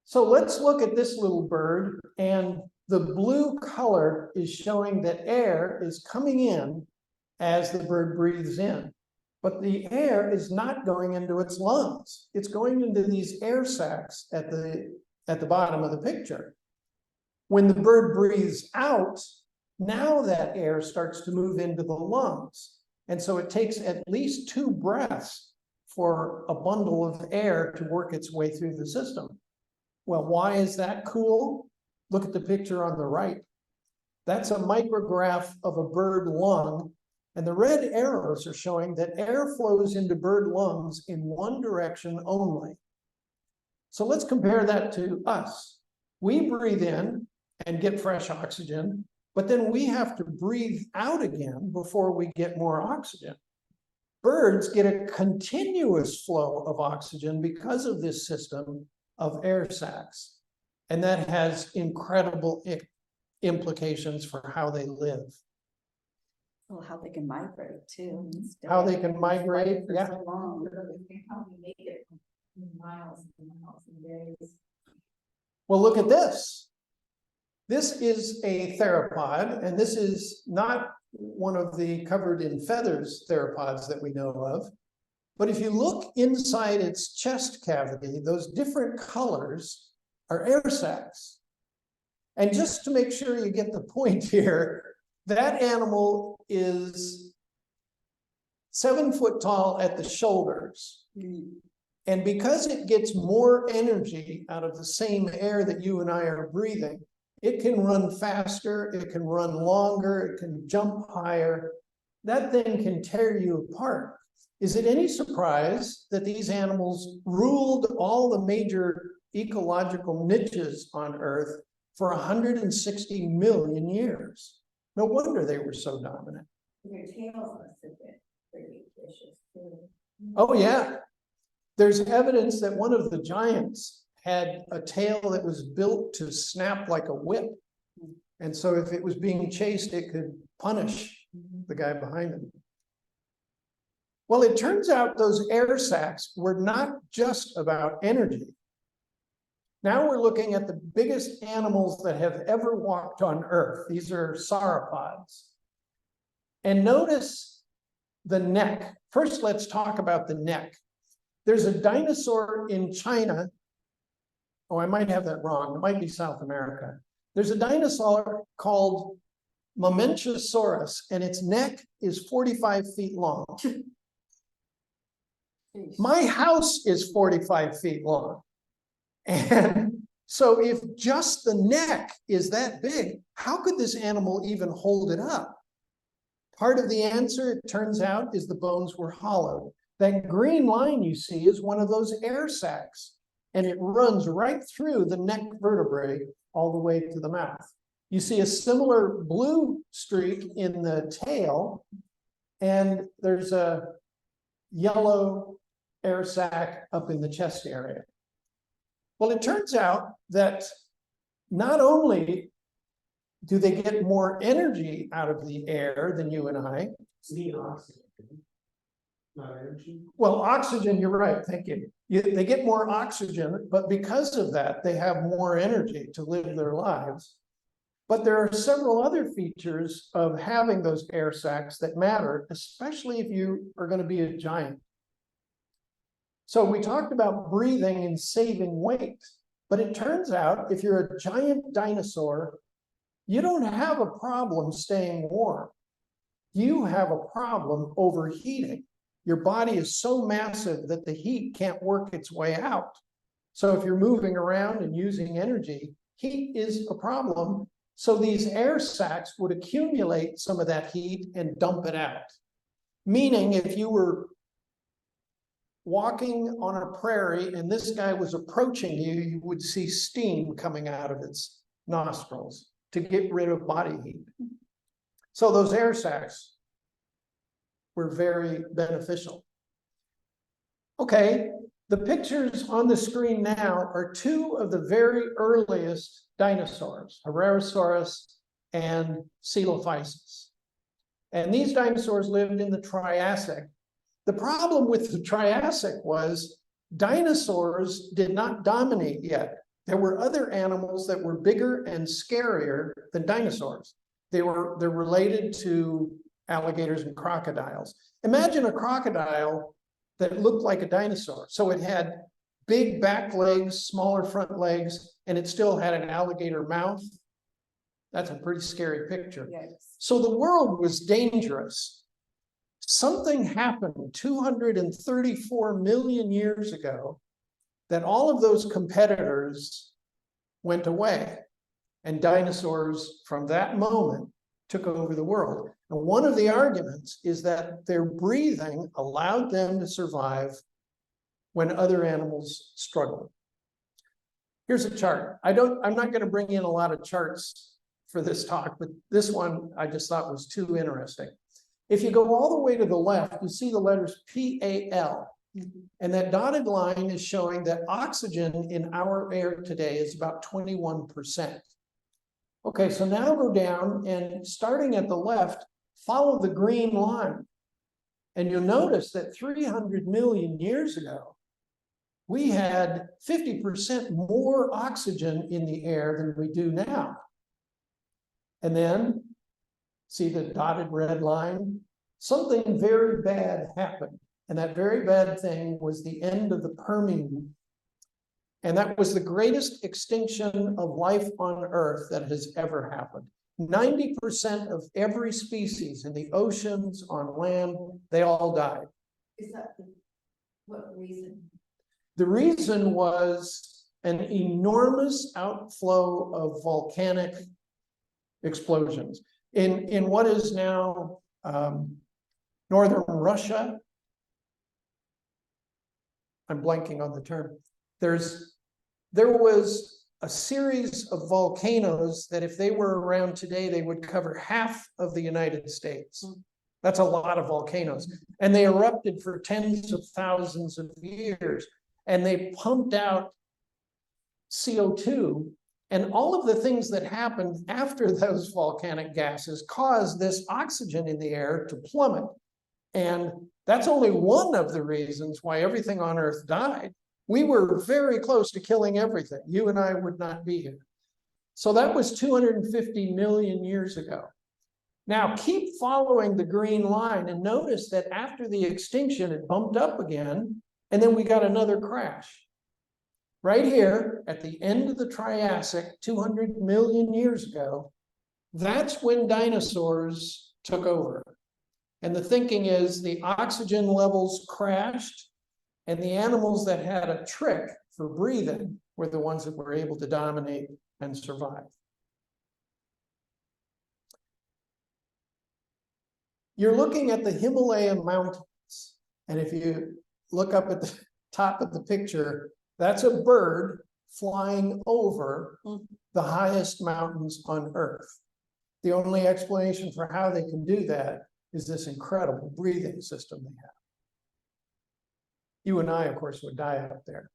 C: So let's look at this little bird, and the blue color is showing that air is coming in as the bird breathes in. But the air is not going into its lungs. It's going into these air sacs at the bottom of the picture. When the bird breathes out, now that air starts to move into the lungs. And so it takes at least 2 breaths for a bundle of air to work its way through the system. Well, why is that cool? Look at the picture on the right. That's a micrograph of a bird lung, and the red arrows are showing that air flows into bird lungs in one direction only. So let's compare that to us. We breathe in and get fresh oxygen, but then we have to breathe out again before we get more oxygen. Birds get a continuous flow of oxygen because of this system of air sacs. And that has incredible implications for how they live.
A: Well, how they can migrate too.
C: How they can migrate,
A: For
C: yeah.
A: so long.
B: How we make it miles and miles and days.
C: Well, look at this. This is a theropod, and this is not one of the covered in feathers theropods that we know of. But if you look inside its chest cavity, those different colors are air sacs. And just to make sure you get the point here, that animal is 7 foot tall at the shoulders. And because it gets more energy out of the same air that you and I are breathing, it can run faster, it can run longer, it can jump higher. That thing can tear you apart. Is it any surprise that these animals ruled all the major ecological niches on Earth for 160 million years? No wonder they were so dominant.
B: Their tails must have been pretty vicious too.
C: Oh yeah. There's evidence that one of the giants had a tail that was built to snap like a whip. And so if it was being chased, it could punish the guy behind him. Well, it turns out those air sacs were not just about energy. Now we're looking at the biggest animals that have ever walked on Earth. These are sauropods. And notice the neck. First, let's talk about the neck. There's a dinosaur in China. Oh, I might have that wrong. It might be South America. There's a dinosaur called Mamenchisaurus, and its neck is 45 feet long. My house is 45 feet long. And so if just the neck is that big, how could this animal even hold it up? Part of the answer, it turns out, is the bones were hollow. That green line you see is one of those air sacs, and it runs right through the neck vertebrae all the way to the mouth. You see a similar blue streak in the tail, and there's a yellow air sac up in the chest area. Well, it turns out that not only do they get more energy out of the air than you and I.
F: Need oxygen, not energy.
C: Well, oxygen, you're right, thank you. They get more oxygen, but because of that, they have more energy to live their lives. But there are several other features of having those air sacs that matter, especially if you are going to be a giant. So we talked about breathing and saving weight. But it turns out if you're a giant dinosaur, you don't have a problem staying warm. You have a problem overheating. Your body is so massive that the heat can't work its way out. So if you're moving around and using energy, heat is a problem. So these air sacs would accumulate some of that heat and dump it out. Meaning if you were walking on a prairie and this guy was approaching you, you would see steam coming out of its nostrils to get rid of body heat. So those air sacs were very beneficial. Okay, the pictures on the screen now are two of the very earliest dinosaurs, Herrerasaurus and Coelophysis. And these dinosaurs lived in the Triassic. The problem with the Triassic was dinosaurs did not dominate yet. There were other animals that were bigger and scarier than dinosaurs. They're related to alligators and crocodiles. Imagine a crocodile that looked like a dinosaur. So it had big back legs, smaller front legs, and it still had an alligator mouth. That's a pretty scary picture.
A: Yes.
C: So the world was dangerous. Something happened 234 million years ago that all of those competitors went away. And dinosaurs from that moment took over the world. And one of the arguments is that their breathing allowed them to survive when other animals struggled. Here's a chart. I'm not going to bring in a lot of charts for this talk, but this one I just thought was too interesting. If you go all the way to the left, you see the letters PAL. And that dotted line is showing that oxygen in our air today is about 21%. Okay, so now go down and starting at the left, follow the green line. And you'll notice that 300 million years ago, we had 50% more oxygen in the air than we do now. And then, see the dotted red line? Something very bad happened. And that very bad thing was the end of the Permian. And that was the greatest extinction of life on Earth that has ever happened. 90% of every species in the oceans, on land, they all died.
B: Is that what reason?
C: The reason was an enormous outflow of volcanic explosions. In what is now northern Russia, I'm blanking on the term. There was a series of volcanoes that if they were around today, they would cover half of the United States. That's a lot of volcanoes. And they erupted for tens of thousands of years. And they pumped out CO2. And all of the things that happened after those volcanic gases caused this oxygen in the air to plummet. And that's only one of the reasons why everything on Earth died. We were very close to killing everything. You and I would not be here. So that was 250 million years ago. Now keep following the green line and notice that after the extinction, it bumped up again, and then we got another crash. Right here at the end of the Triassic, 200 million years ago, that's when dinosaurs took over. And the thinking is the oxygen levels crashed, and the animals that had a trick for breathing were the ones that were able to dominate and survive. You're looking at the Himalayan mountains. And if you look up at the top of the picture, that's a bird flying over the highest mountains on Earth. The only explanation for how they can do that is this incredible breathing system they have. You and I, of course, would die up there.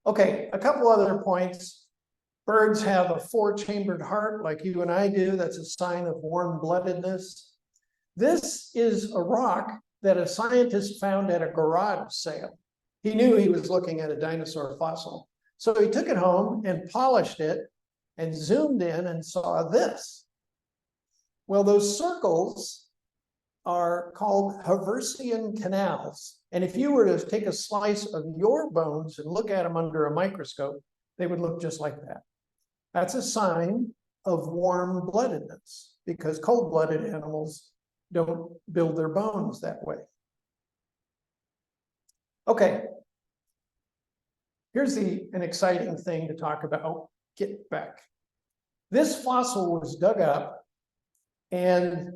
C: Okay, a couple other points. Birds have a 4-chambered heart like you and I do. That's a sign of warm-bloodedness. This is a rock that a scientist found at a garage sale. He knew he was looking at a dinosaur fossil. So he took it home and polished it and zoomed in and saw this. Well, those circles are called Haversian canals. And if you were to take a slice of your bones and look at them under a microscope, they would look just like that. That's a sign of warm-bloodedness, because cold-blooded animals don't build their bones that way. Okay. Here's an exciting thing to talk about. Get back. This fossil was dug up, and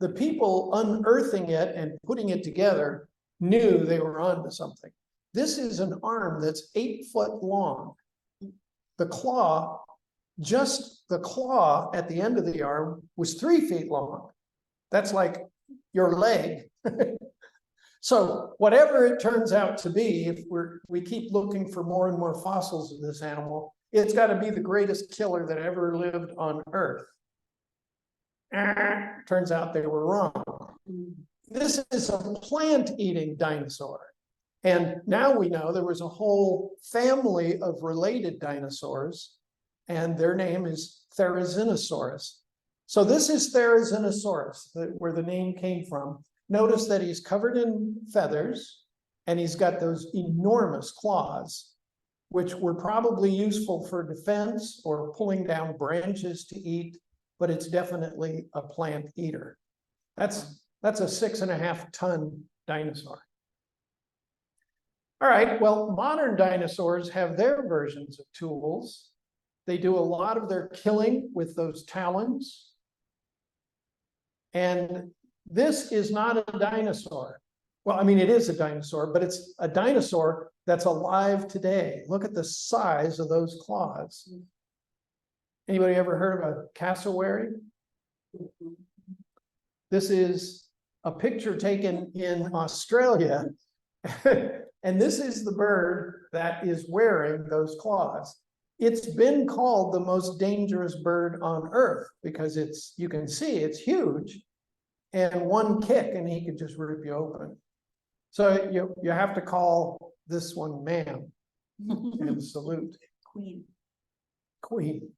C: the people unearthing it and putting it together knew they were onto something. This is an arm that's 8 foot long. The claw, just the claw at the end of the arm was 3 feet long. That's like your leg. So whatever it turns out to be, if we keep looking for more and more fossils of this animal, it's got to be the greatest killer that ever lived on Earth. Turns out they were wrong. This is a plant-eating dinosaur. And now we know there was a whole family of related dinosaurs, and their name is Therizinosaurus. So this is Therizinosaurus, where the name came from. Notice that he's covered in feathers, and he's got those enormous claws, which were probably useful for defense or pulling down branches to eat, but it's definitely a plant eater. That's a 6.5 ton dinosaur. All right, well, modern dinosaurs have their versions of tools. They do a lot of their killing with those talons. And this is not a dinosaur. Well, I mean, it is a dinosaur, but it's a dinosaur that's alive today. Look at the size of those claws. Anybody ever heard of a cassowary? This is a picture taken in Australia. And this is the bird that is wearing those claws. It's been called the most dangerous bird on Earth because you can see it's huge, and one kick and he could just rip you open. So you have to call this one ma'am and salute. Queen.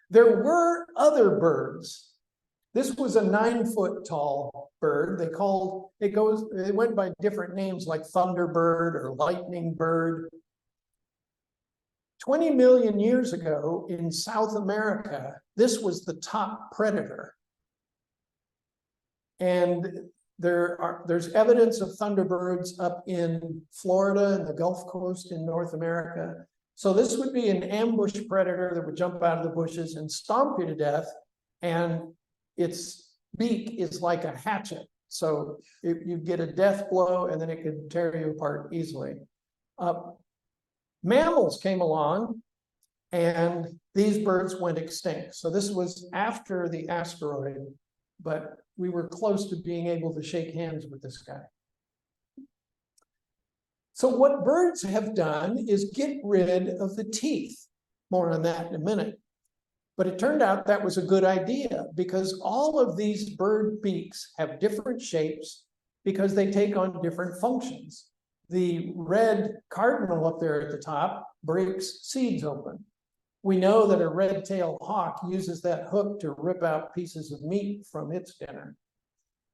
C: There were other birds. This was a 9 foot tall bird. It went by different names like thunderbird or lightning bird. 20 million years ago in South America, this was the top predator. And there's evidence of thunderbirds up in Florida and the Gulf Coast in North America. So this would be an ambush predator that would jump out of the bushes and stomp you to death. And its beak is like a hatchet. So you get a death blow and then it could tear you apart easily. Mammals came along and these birds went extinct. So this was after the asteroid, but we were close to being able to shake hands with this guy. So what birds have done is get rid of the teeth. More on that in a minute. But it turned out that was a good idea because all of these bird beaks have different shapes because they take on different functions. The red cardinal up there at the top breaks seeds open. We know that a red-tailed hawk uses that hook to rip out pieces of meat from its dinner.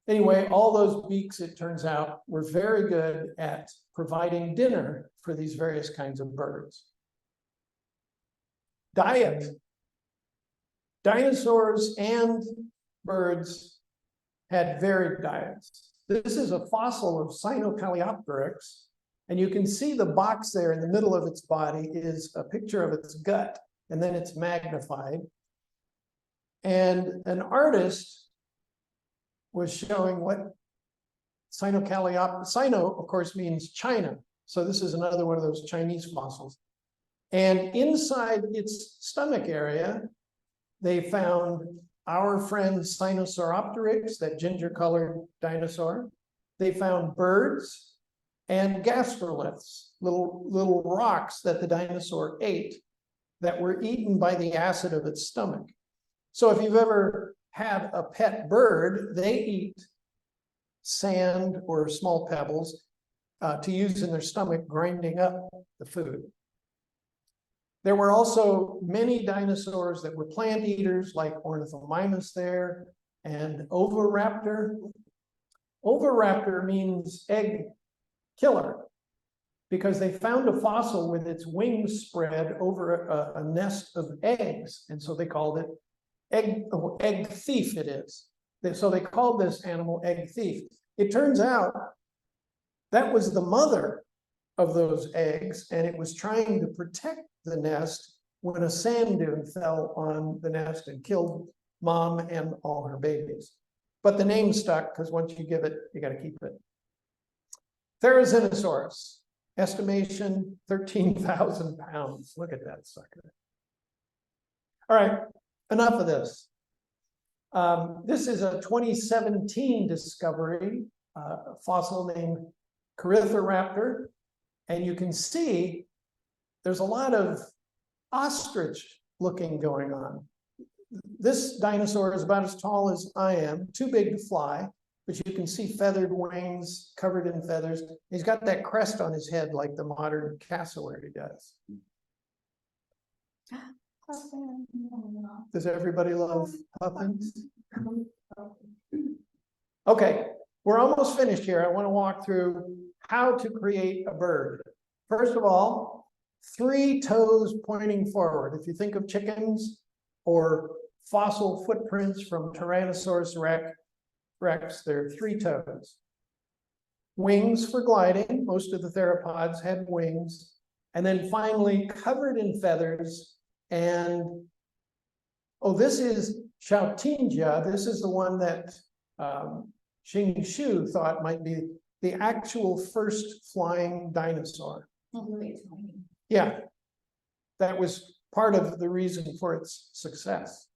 C: Anyway, all those beaks, it turns out, were very good at providing dinner for these various kinds of birds. Diet. Dinosaurs and birds had varied diets. This is a fossil of Sinocalliopteryx, and you can see the box there in the middle of its body is a picture of its gut, and then it's magnified. And an artist was showing what Sino, of course, means China. So this is another one of those Chinese fossils. And inside its stomach area, they found our friend Sinosauropteryx, that ginger-colored dinosaur. They found birds and gastroliths, little rocks that the dinosaur ate that were eaten by the acid of its stomach. So if you've ever had a pet bird, they eat sand or small pebbles to use in their stomach, grinding up the food. There were also many dinosaurs that were plant eaters, like Ornithomimus there, and Oviraptor. Oviraptor means egg killer. because they found a fossil with its wings spread over a nest of eggs. And so they called it egg thief it is. So they called this animal egg thief. It turns out that was the mother of those eggs, and it was trying to protect the nest when a sand dune fell on the nest and killed mom and all her babies. But the name stuck because once you give it, you got to keep it. Therizinosaurus, estimation 13,000 pounds. Look at that sucker. All right, enough of this. This is a 2017 discovery, a fossil named Corythoraptor. And you can see there's a lot of ostrich looking going on. This dinosaur is about as tall as I am, too big to fly, but you can see feathered wings covered in feathers. He's got that crest on his head like the modern cassowary does. Does everybody love puffins? Okay, we're almost finished here. I want to walk through how to create a bird. First of all, 3 toes pointing forward. If you think of chickens or fossil footprints from Tyrannosaurus rex, there are 3 toes. Wings for gliding. Most of the theropods had wings. And then finally, covered in feathers. And, oh, this is Xiaotingia. This is the one that Xing Shu thought might be the actual first flying dinosaur. Yeah, that was part of the reason for its success.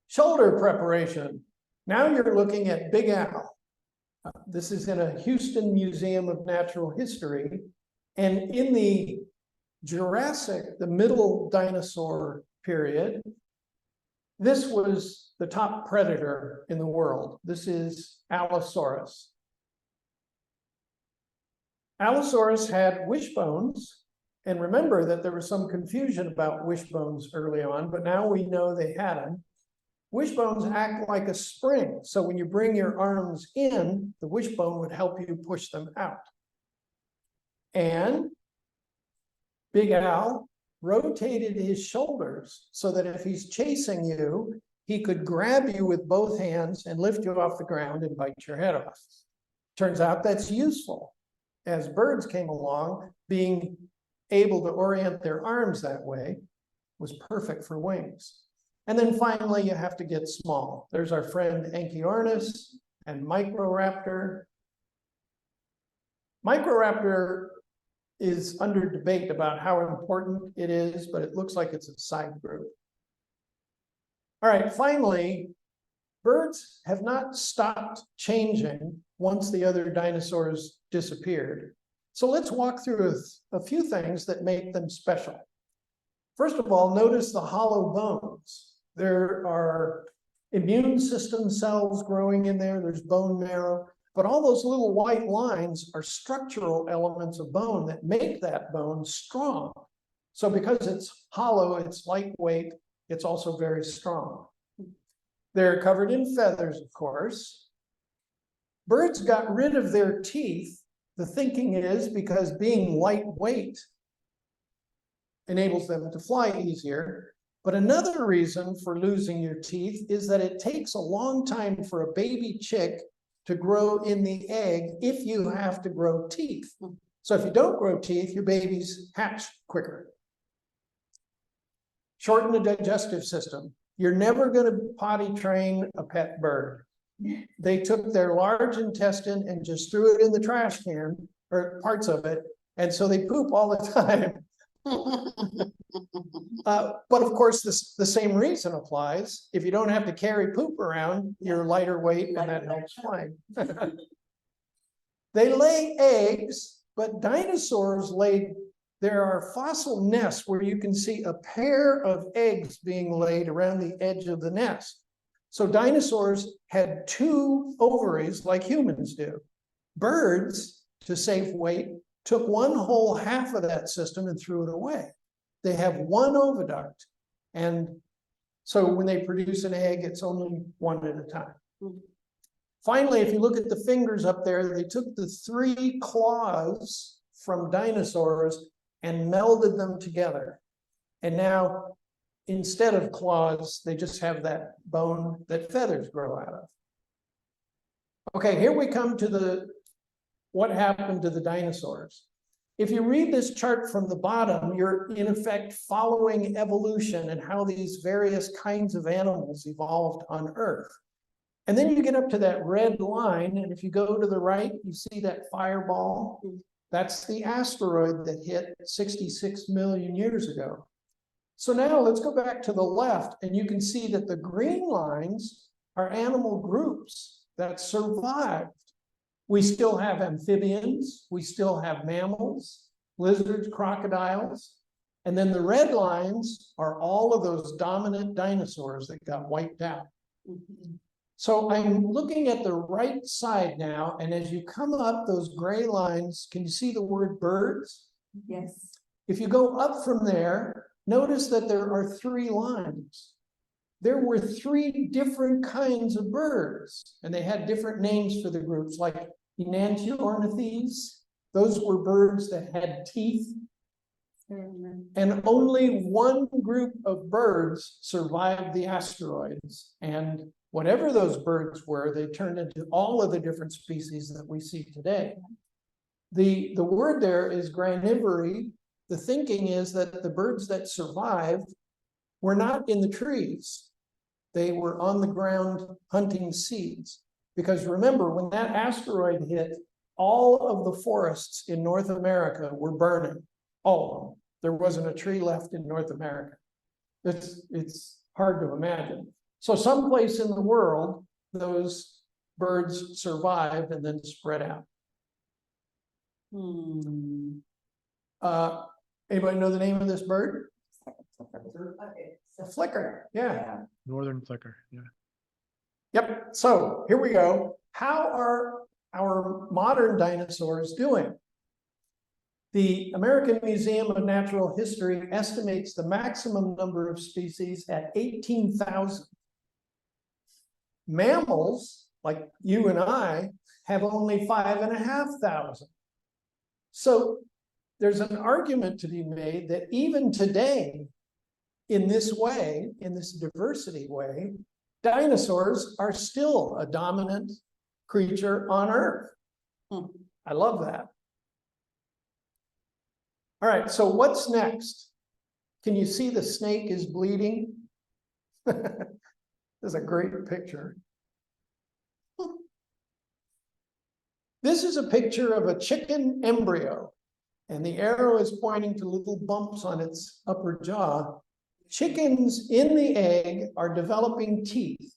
C: Shoulder preparation. Now you're looking at Big Al. This is in a Houston Museum of Natural History. And in the Jurassic, the middle dinosaur period, this was the top predator in the world. This is Allosaurus. Allosaurus had wishbones, and remember that there was some confusion about wishbones early on, but now we know they had them. Wishbones act like a spring, so when you bring your arms in, the wishbone would help you push them out. And Big Al rotated his shoulders so that if he's chasing you, he could grab you with both hands and lift you off the ground and bite your head off. Turns out that's useful. As birds came along, being able to orient their arms that way was perfect for wings. And then finally, you have to get small. There's our friend Anchiornis and Microraptor. Microraptor is under debate about how important it is, but it looks like it's a side group. All right, finally, birds have not stopped changing once the other dinosaurs disappeared. So let's walk through a few things that make them special. First of all, notice the hollow bones. There are immune system cells growing in there. There's bone marrow. But all those little white lines are structural elements of bone that make that bone strong. So because it's hollow, it's lightweight, it's also very strong. They're covered in feathers, of course. Birds got rid of their teeth. The thinking is because being lightweight enables them to fly easier. But another reason for losing your teeth is that it takes a long time for a baby chick to grow in the egg if you have to grow teeth. So if you don't grow teeth, your babies hatch quicker. Shorten the digestive system. You're never going to potty train a pet bird. They took their large intestine and just threw it in the trash can, or parts of it, and so they poop all the time. But of course, the same reason applies. If you don't have to carry poop around, you're lighter weight, and that helps flying. They lay eggs, but dinosaurs laid, there are fossil nests where you can see a pair of eggs being laid around the edge of the nest. So dinosaurs had 2 ovaries like humans do. Birds, to save weight, took one whole half of that system and threw it away. They have 1 oviduct. And so when they produce an egg, it's only one at a time. Finally, if you look at the fingers up there, they took the 3 claws from dinosaurs and melded them together. And now, instead of claws, they just have that bone that feathers grow out of. Okay, here we come to what happened to the dinosaurs. If you read this chart from the bottom, you're in effect following evolution and how these various kinds of animals evolved on Earth. And then you get up to that red line, and if you go to the right, you see that fireball. That's the asteroid that hit 66 million years ago. So now let's go back to the left, and you can see that the green lines are animal groups that survived. We still have amphibians, we still have mammals, lizards, crocodiles, and then the red lines are all of those dominant dinosaurs that got wiped out. So I'm looking at the right side now, and as you come up those gray lines, can you see the word birds?
A: Yes.
C: If you go up from there, notice that there are 3 lines. There were 3 different kinds of birds, and they had different names for the groups, like Enantiornithes. Those were birds that had teeth. And only one group of birds survived the asteroids. And whatever those birds were, they turned into all of the different species that we see today. The word there is granivory. The thinking is that the birds that survived were not in the trees. They were on the ground hunting seeds. Because remember, when that asteroid hit, all of the forests in North America were burning, all of them. There wasn't a tree left in North America. It's hard to imagine. So someplace in the world, those birds survived and then spread out. Anybody know the name of this bird? A flicker, yeah.
D: Northern flicker, yeah.
C: Yep, so here we go. How are our modern dinosaurs doing? The American Museum of Natural History estimates the maximum number of species at 18,000. Mammals, like you and I, have only 5,500. So there's an argument to be made that even today, in this way, in this diversity way, dinosaurs are still a dominant creature on Earth. I love that. All right, so what's next? Can you see the snake is bleeding? This is a great picture. This is a picture of a chicken embryo, and the arrow is pointing to little bumps on its upper jaw. Chickens in the egg are developing teeth,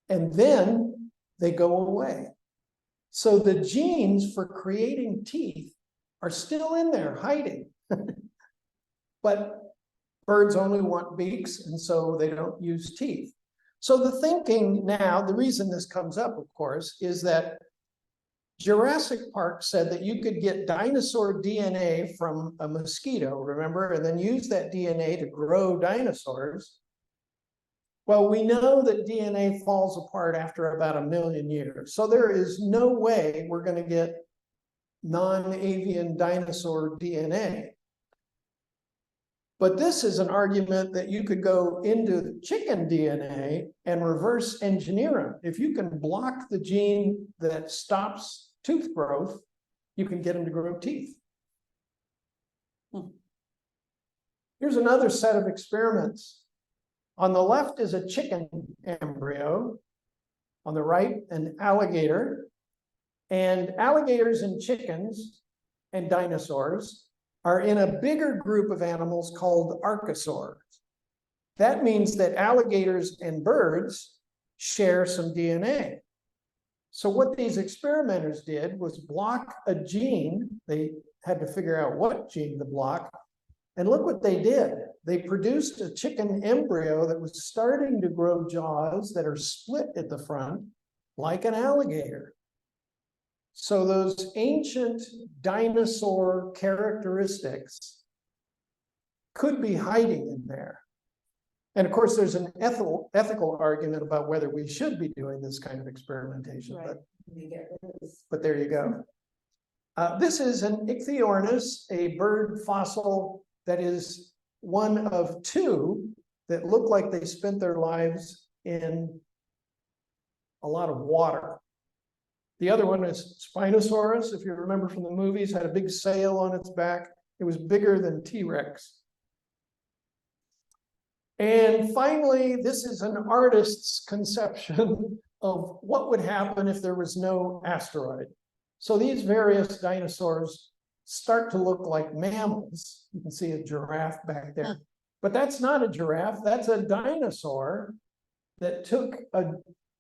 C: and then they go away. So the genes for creating teeth are still in there hiding. But birds only want beaks, and so they don't use teeth. So the thinking now, the reason this comes up, of course, is that Jurassic Park said that you could get dinosaur DNA from a mosquito, remember, and then use that DNA to grow dinosaurs. Well, we know that DNA falls apart after about 1 million years. So there is no way we're going to get non-avian dinosaur DNA. But this is an argument that you could go into chicken DNA and reverse engineer them. If you can block the gene that stops tooth growth, you can get them to grow teeth. Here's another set of experiments. On the left is a chicken embryo. On the right, an alligator. And alligators and chickens and dinosaurs are in a bigger group of animals called archosaurs. That means that alligators and birds share some DNA. So what these experimenters did was block a gene. They had to figure out what gene to block. And look what they did. They produced a chicken embryo that was starting to grow jaws that are split at the front, like an alligator. So those ancient dinosaur characteristics could be hiding in there. And of course, there's an ethical argument about whether we should be doing this kind of experimentation,
B: Right. We get this.
C: but there you go. This is an Ichthyornis, a bird fossil that is one of two that look like they spent their lives in a lot of water. The other one is Spinosaurus, if you remember from the movies, had a big sail on its back. It was bigger than T-Rex. And finally, this is an artist's conception of what would happen if there was no asteroid. So these various dinosaurs start to look like mammals. You can see a giraffe back there, but that's not a giraffe. That's a dinosaur that took a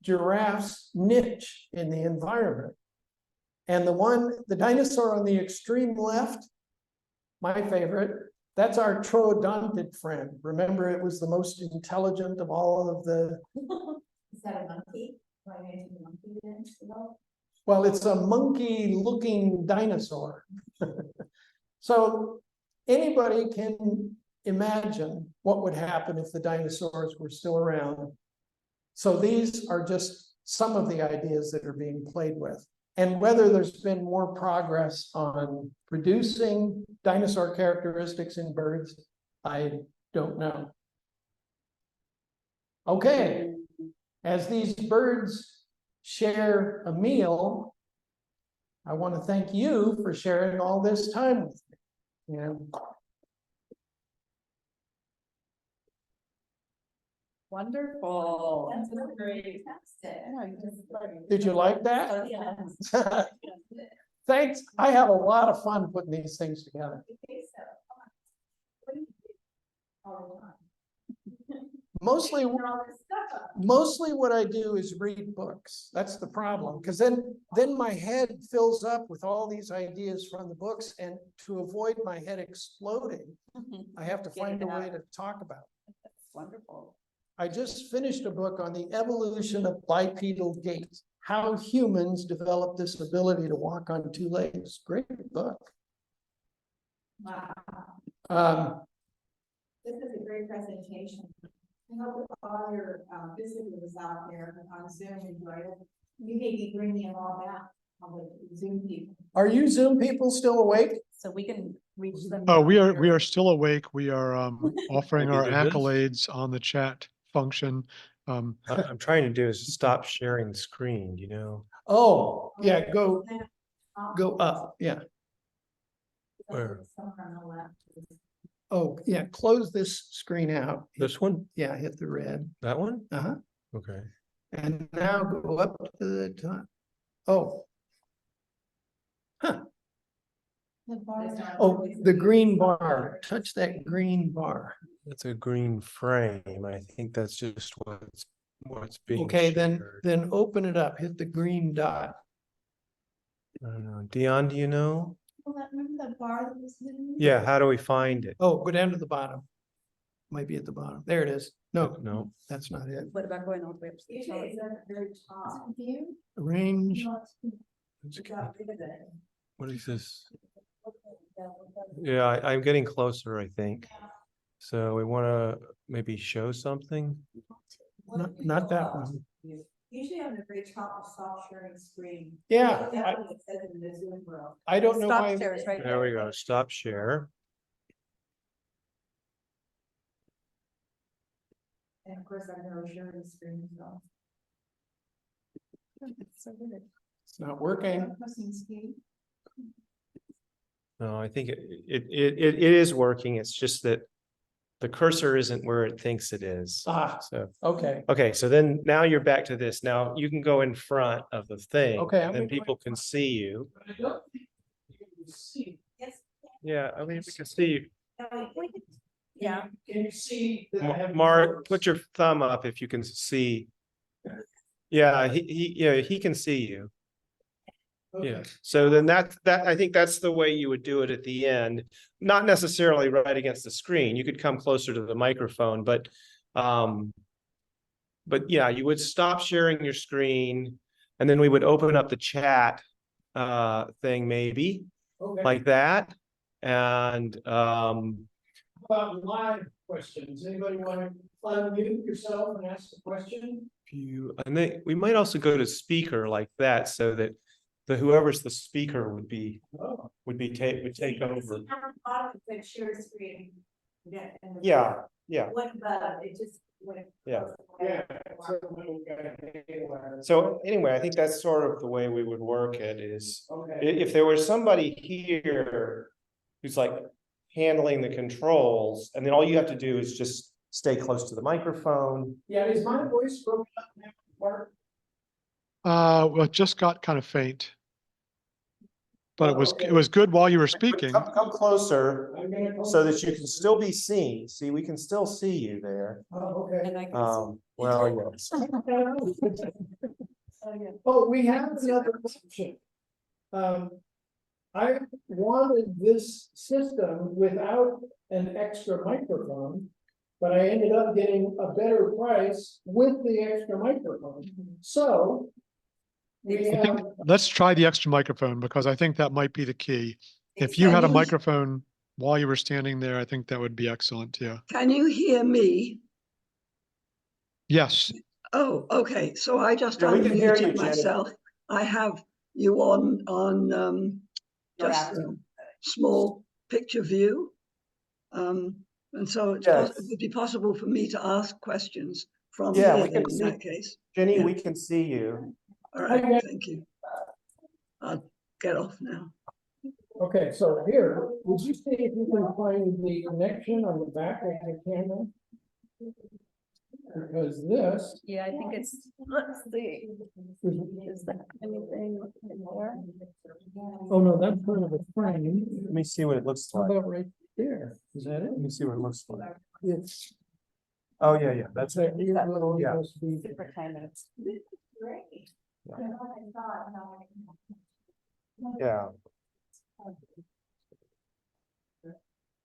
C: giraffe's niche in the environment. And the dinosaur on the extreme left, my favorite, that's our troodontid friend. Remember, it was the most intelligent of all of the.
B: Is that a monkey? Why mention the monkey then?
C: Well, it's a monkey-looking dinosaur. So anybody can imagine what would happen if the dinosaurs were still around. So these are just some of the ideas that are being played with. And whether there's been more progress on producing dinosaur characteristics in birds, I don't know. Okay, as these birds share a meal, I want to thank you for sharing all this time with me. Yeah.
A: Wonderful.
B: That's great.
C: Did you like that?
B: Oh, yeah.
C: Thanks. I have a lot of fun putting these things together.
B: What do you do all the time?
C: Mostly,
B: Figure all this stuff out.
C: mostly what I do is read books. That's the problem, because then my head fills up with all these ideas from the books, and to avoid my head exploding, I have to
A: Get
C: find
A: it
C: a way
A: out.
C: to talk about it.
A: That's wonderful.
C: I just finished a book on the evolution of bipedal gait, how humans developed this ability to walk on two legs. Great book.
B: Wow, this is a great presentation. I hope all your visitors out there on Zoom enjoy it. You may be bringing them all back, all the Zoom people.
C: Are you Zoom people still awake?
A: So we can reach them.
D: Oh, we are still awake. We are offering
E: Maybe
D: our
E: do this?
D: accolades on the chat function.
E: What I'm trying to do is stop sharing the screen, you know?
C: Oh, yeah, go up, yeah.
E: Where?
B: Somewhere on the left.
C: Oh, yeah, close this screen out.
E: This one?
C: Yeah, hit the red.
E: That one?
C: Uh-huh.
E: Okay.
C: And now go up to the top. Oh. Huh. Oh, the green bar. Touch that green bar.
E: That's a green frame. I think that's just what's being
C: Okay,
E: shared.
C: then open it up. Hit the green dot.
E: I don't know. Dion, do you know?
B: Remember that bar that was hidden?
E: Yeah, how do we find it?
C: Oh, go down to the bottom. Might be at the bottom. There it is. No,
E: No.
C: that's not it.
A: What about going all the way up to the
B: Usually
A: top?
B: it's at the very top. View?
C: Range.
E: It's okay.
B: Got rid of it.
E: What is this? Yeah, I'm getting closer, I think. So we want to maybe show something.
C: Not that one.
B: Usually on the very top of stop sharing screen.
C: Yeah,
B: That's what it says in the Zoom world.
C: I don't know
A: Stop
C: why.
A: share is right
E: There we go. Stop share.
B: And of course, I'm gonna share the screen as well.
A: So good.
C: It's not working.
B: Pressing escape.
E: No, I think it is working. It's just that the cursor isn't where it thinks it is.
C: Ah,
E: So,
C: okay.
E: okay, so then now you're back to this. Now you can go in front of the thing.
C: Okay, I'm
E: Then
C: gonna go
E: people can see you.
C: I don't think you can see.
B: Yes.
E: Yeah, I mean, we can see you.
A: Yeah.
C: Can you see? that I have
E: Mark,
C: these
E: put your thumb up if you can see. Yeah, he can see you.
C: Okay.
E: Yeah, so then that I think that's the way you would do it at the end, not necessarily right against the screen. You could come closer to the microphone, but yeah, you would stop sharing your screen and then we would open up the chat thing maybe
C: Okay.
E: like that. And
C: About live questions, anybody want to unmute yourself and ask a question?
E: And then we might also go to speaker like that, so that whoever's the speaker would
C: Oh,
E: take over.
B: Like share screen. Yeah. and the-
E: Yeah.
B: What above, it just.
E: Yeah.
C: yeah.
E: So anyway, I think that's sort of the way we would work it is,
C: Okay,
E: if there was somebody here who's like handling the controls, and then all you have to do is just stay close to the microphone.
C: yeah, is my voice broken up now, Mark?
D: Well, it just got kind of faint. But
C: Oh, okay.
D: it was good while you were speaking.
E: Come closer
C: I'm gonna.
E: so that you can still be seen. See, we can still see you there.
C: Oh, okay.
A: And I can.
E: Well, yes.
C: Oh, we have another option. I wanted this system without an extra microphone, but I ended up getting a better price with the extra microphone. So we
D: I think
C: have,
D: let's try the extra microphone because I think that might be the key. If you had a microphone while you were standing there, I think that would be excellent. Yeah.
G: Can you hear me?
D: Yes.
G: Oh, okay. So I just
E: Yeah, we can hear you,
G: unmuted
E: Jenny.
G: myself. I have you on just
A: Correct.
G: a small picture view. And so it
E: Yes.
G: would be possible for me to ask questions from
E: Yeah,
G: here
E: we can
G: then, in
E: see-
G: that case.
E: Jenny,
G: Yeah.
E: we can see you.
G: All right, thank you. I'll get off now.
C: okay, so here, would you see if you can find the connection on the back of the camera? Because this
A: Yeah, I think it's, let's see, is that anything there?
C: oh no, that's part of the frame.
E: Let me see what it looks
C: How
E: like.
C: about right there? Is that it?
E: Let me see what it looks like.
C: It's.
E: Oh, yeah, that's
C: That
E: it.
C: here little
E: Yeah.
C: USB.
A: Super kind of.
B: Great.
E: Yeah.
B: I know what I thought, no, I-
E: Yeah.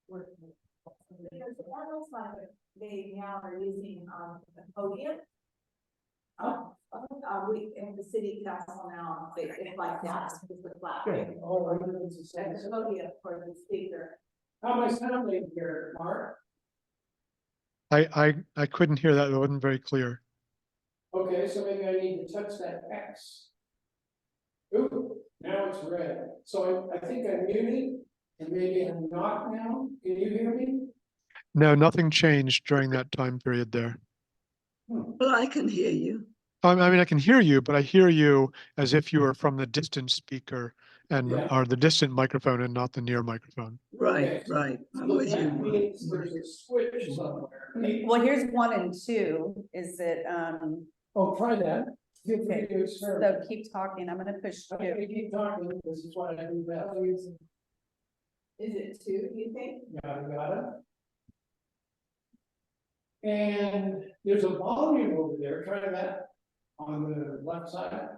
B: Because that looks like they now are using, a podium. We, in the city council now, it's like that, it's the flat.
C: Okay. Oh, I know it's the
B: And the
C: same.
B: podium for the speaker.
C: How am I sounding here, Mark?
D: I couldn't hear that. It wasn't very clear.
C: Okay, so maybe I need to touch that X. Ooh, now it's red. So I think I'm muted and maybe I'm not now. Can you hear me?
D: No, nothing changed during that time period there.
G: Well, I can hear you.
D: I mean, I can hear you, but I hear you as if you were from the distant speaker and
C: Yeah.
D: or the distant microphone and not the near microphone.
G: Right,
C: Okay.
G: right. I'm
C: So
G: with
C: that
G: you.
C: means there's a switch somewhere.
A: Well, here's 1 and 2, is it,
C: Oh, try that. Feel free to
A: so
C: experiment.
A: keep talking, I'm gonna push
C: I'm gonna
A: 2.
C: keep talking. This is what I do best.
B: Is it two, you think?
C: Got it. And there's a volume over there. Try that on the left side.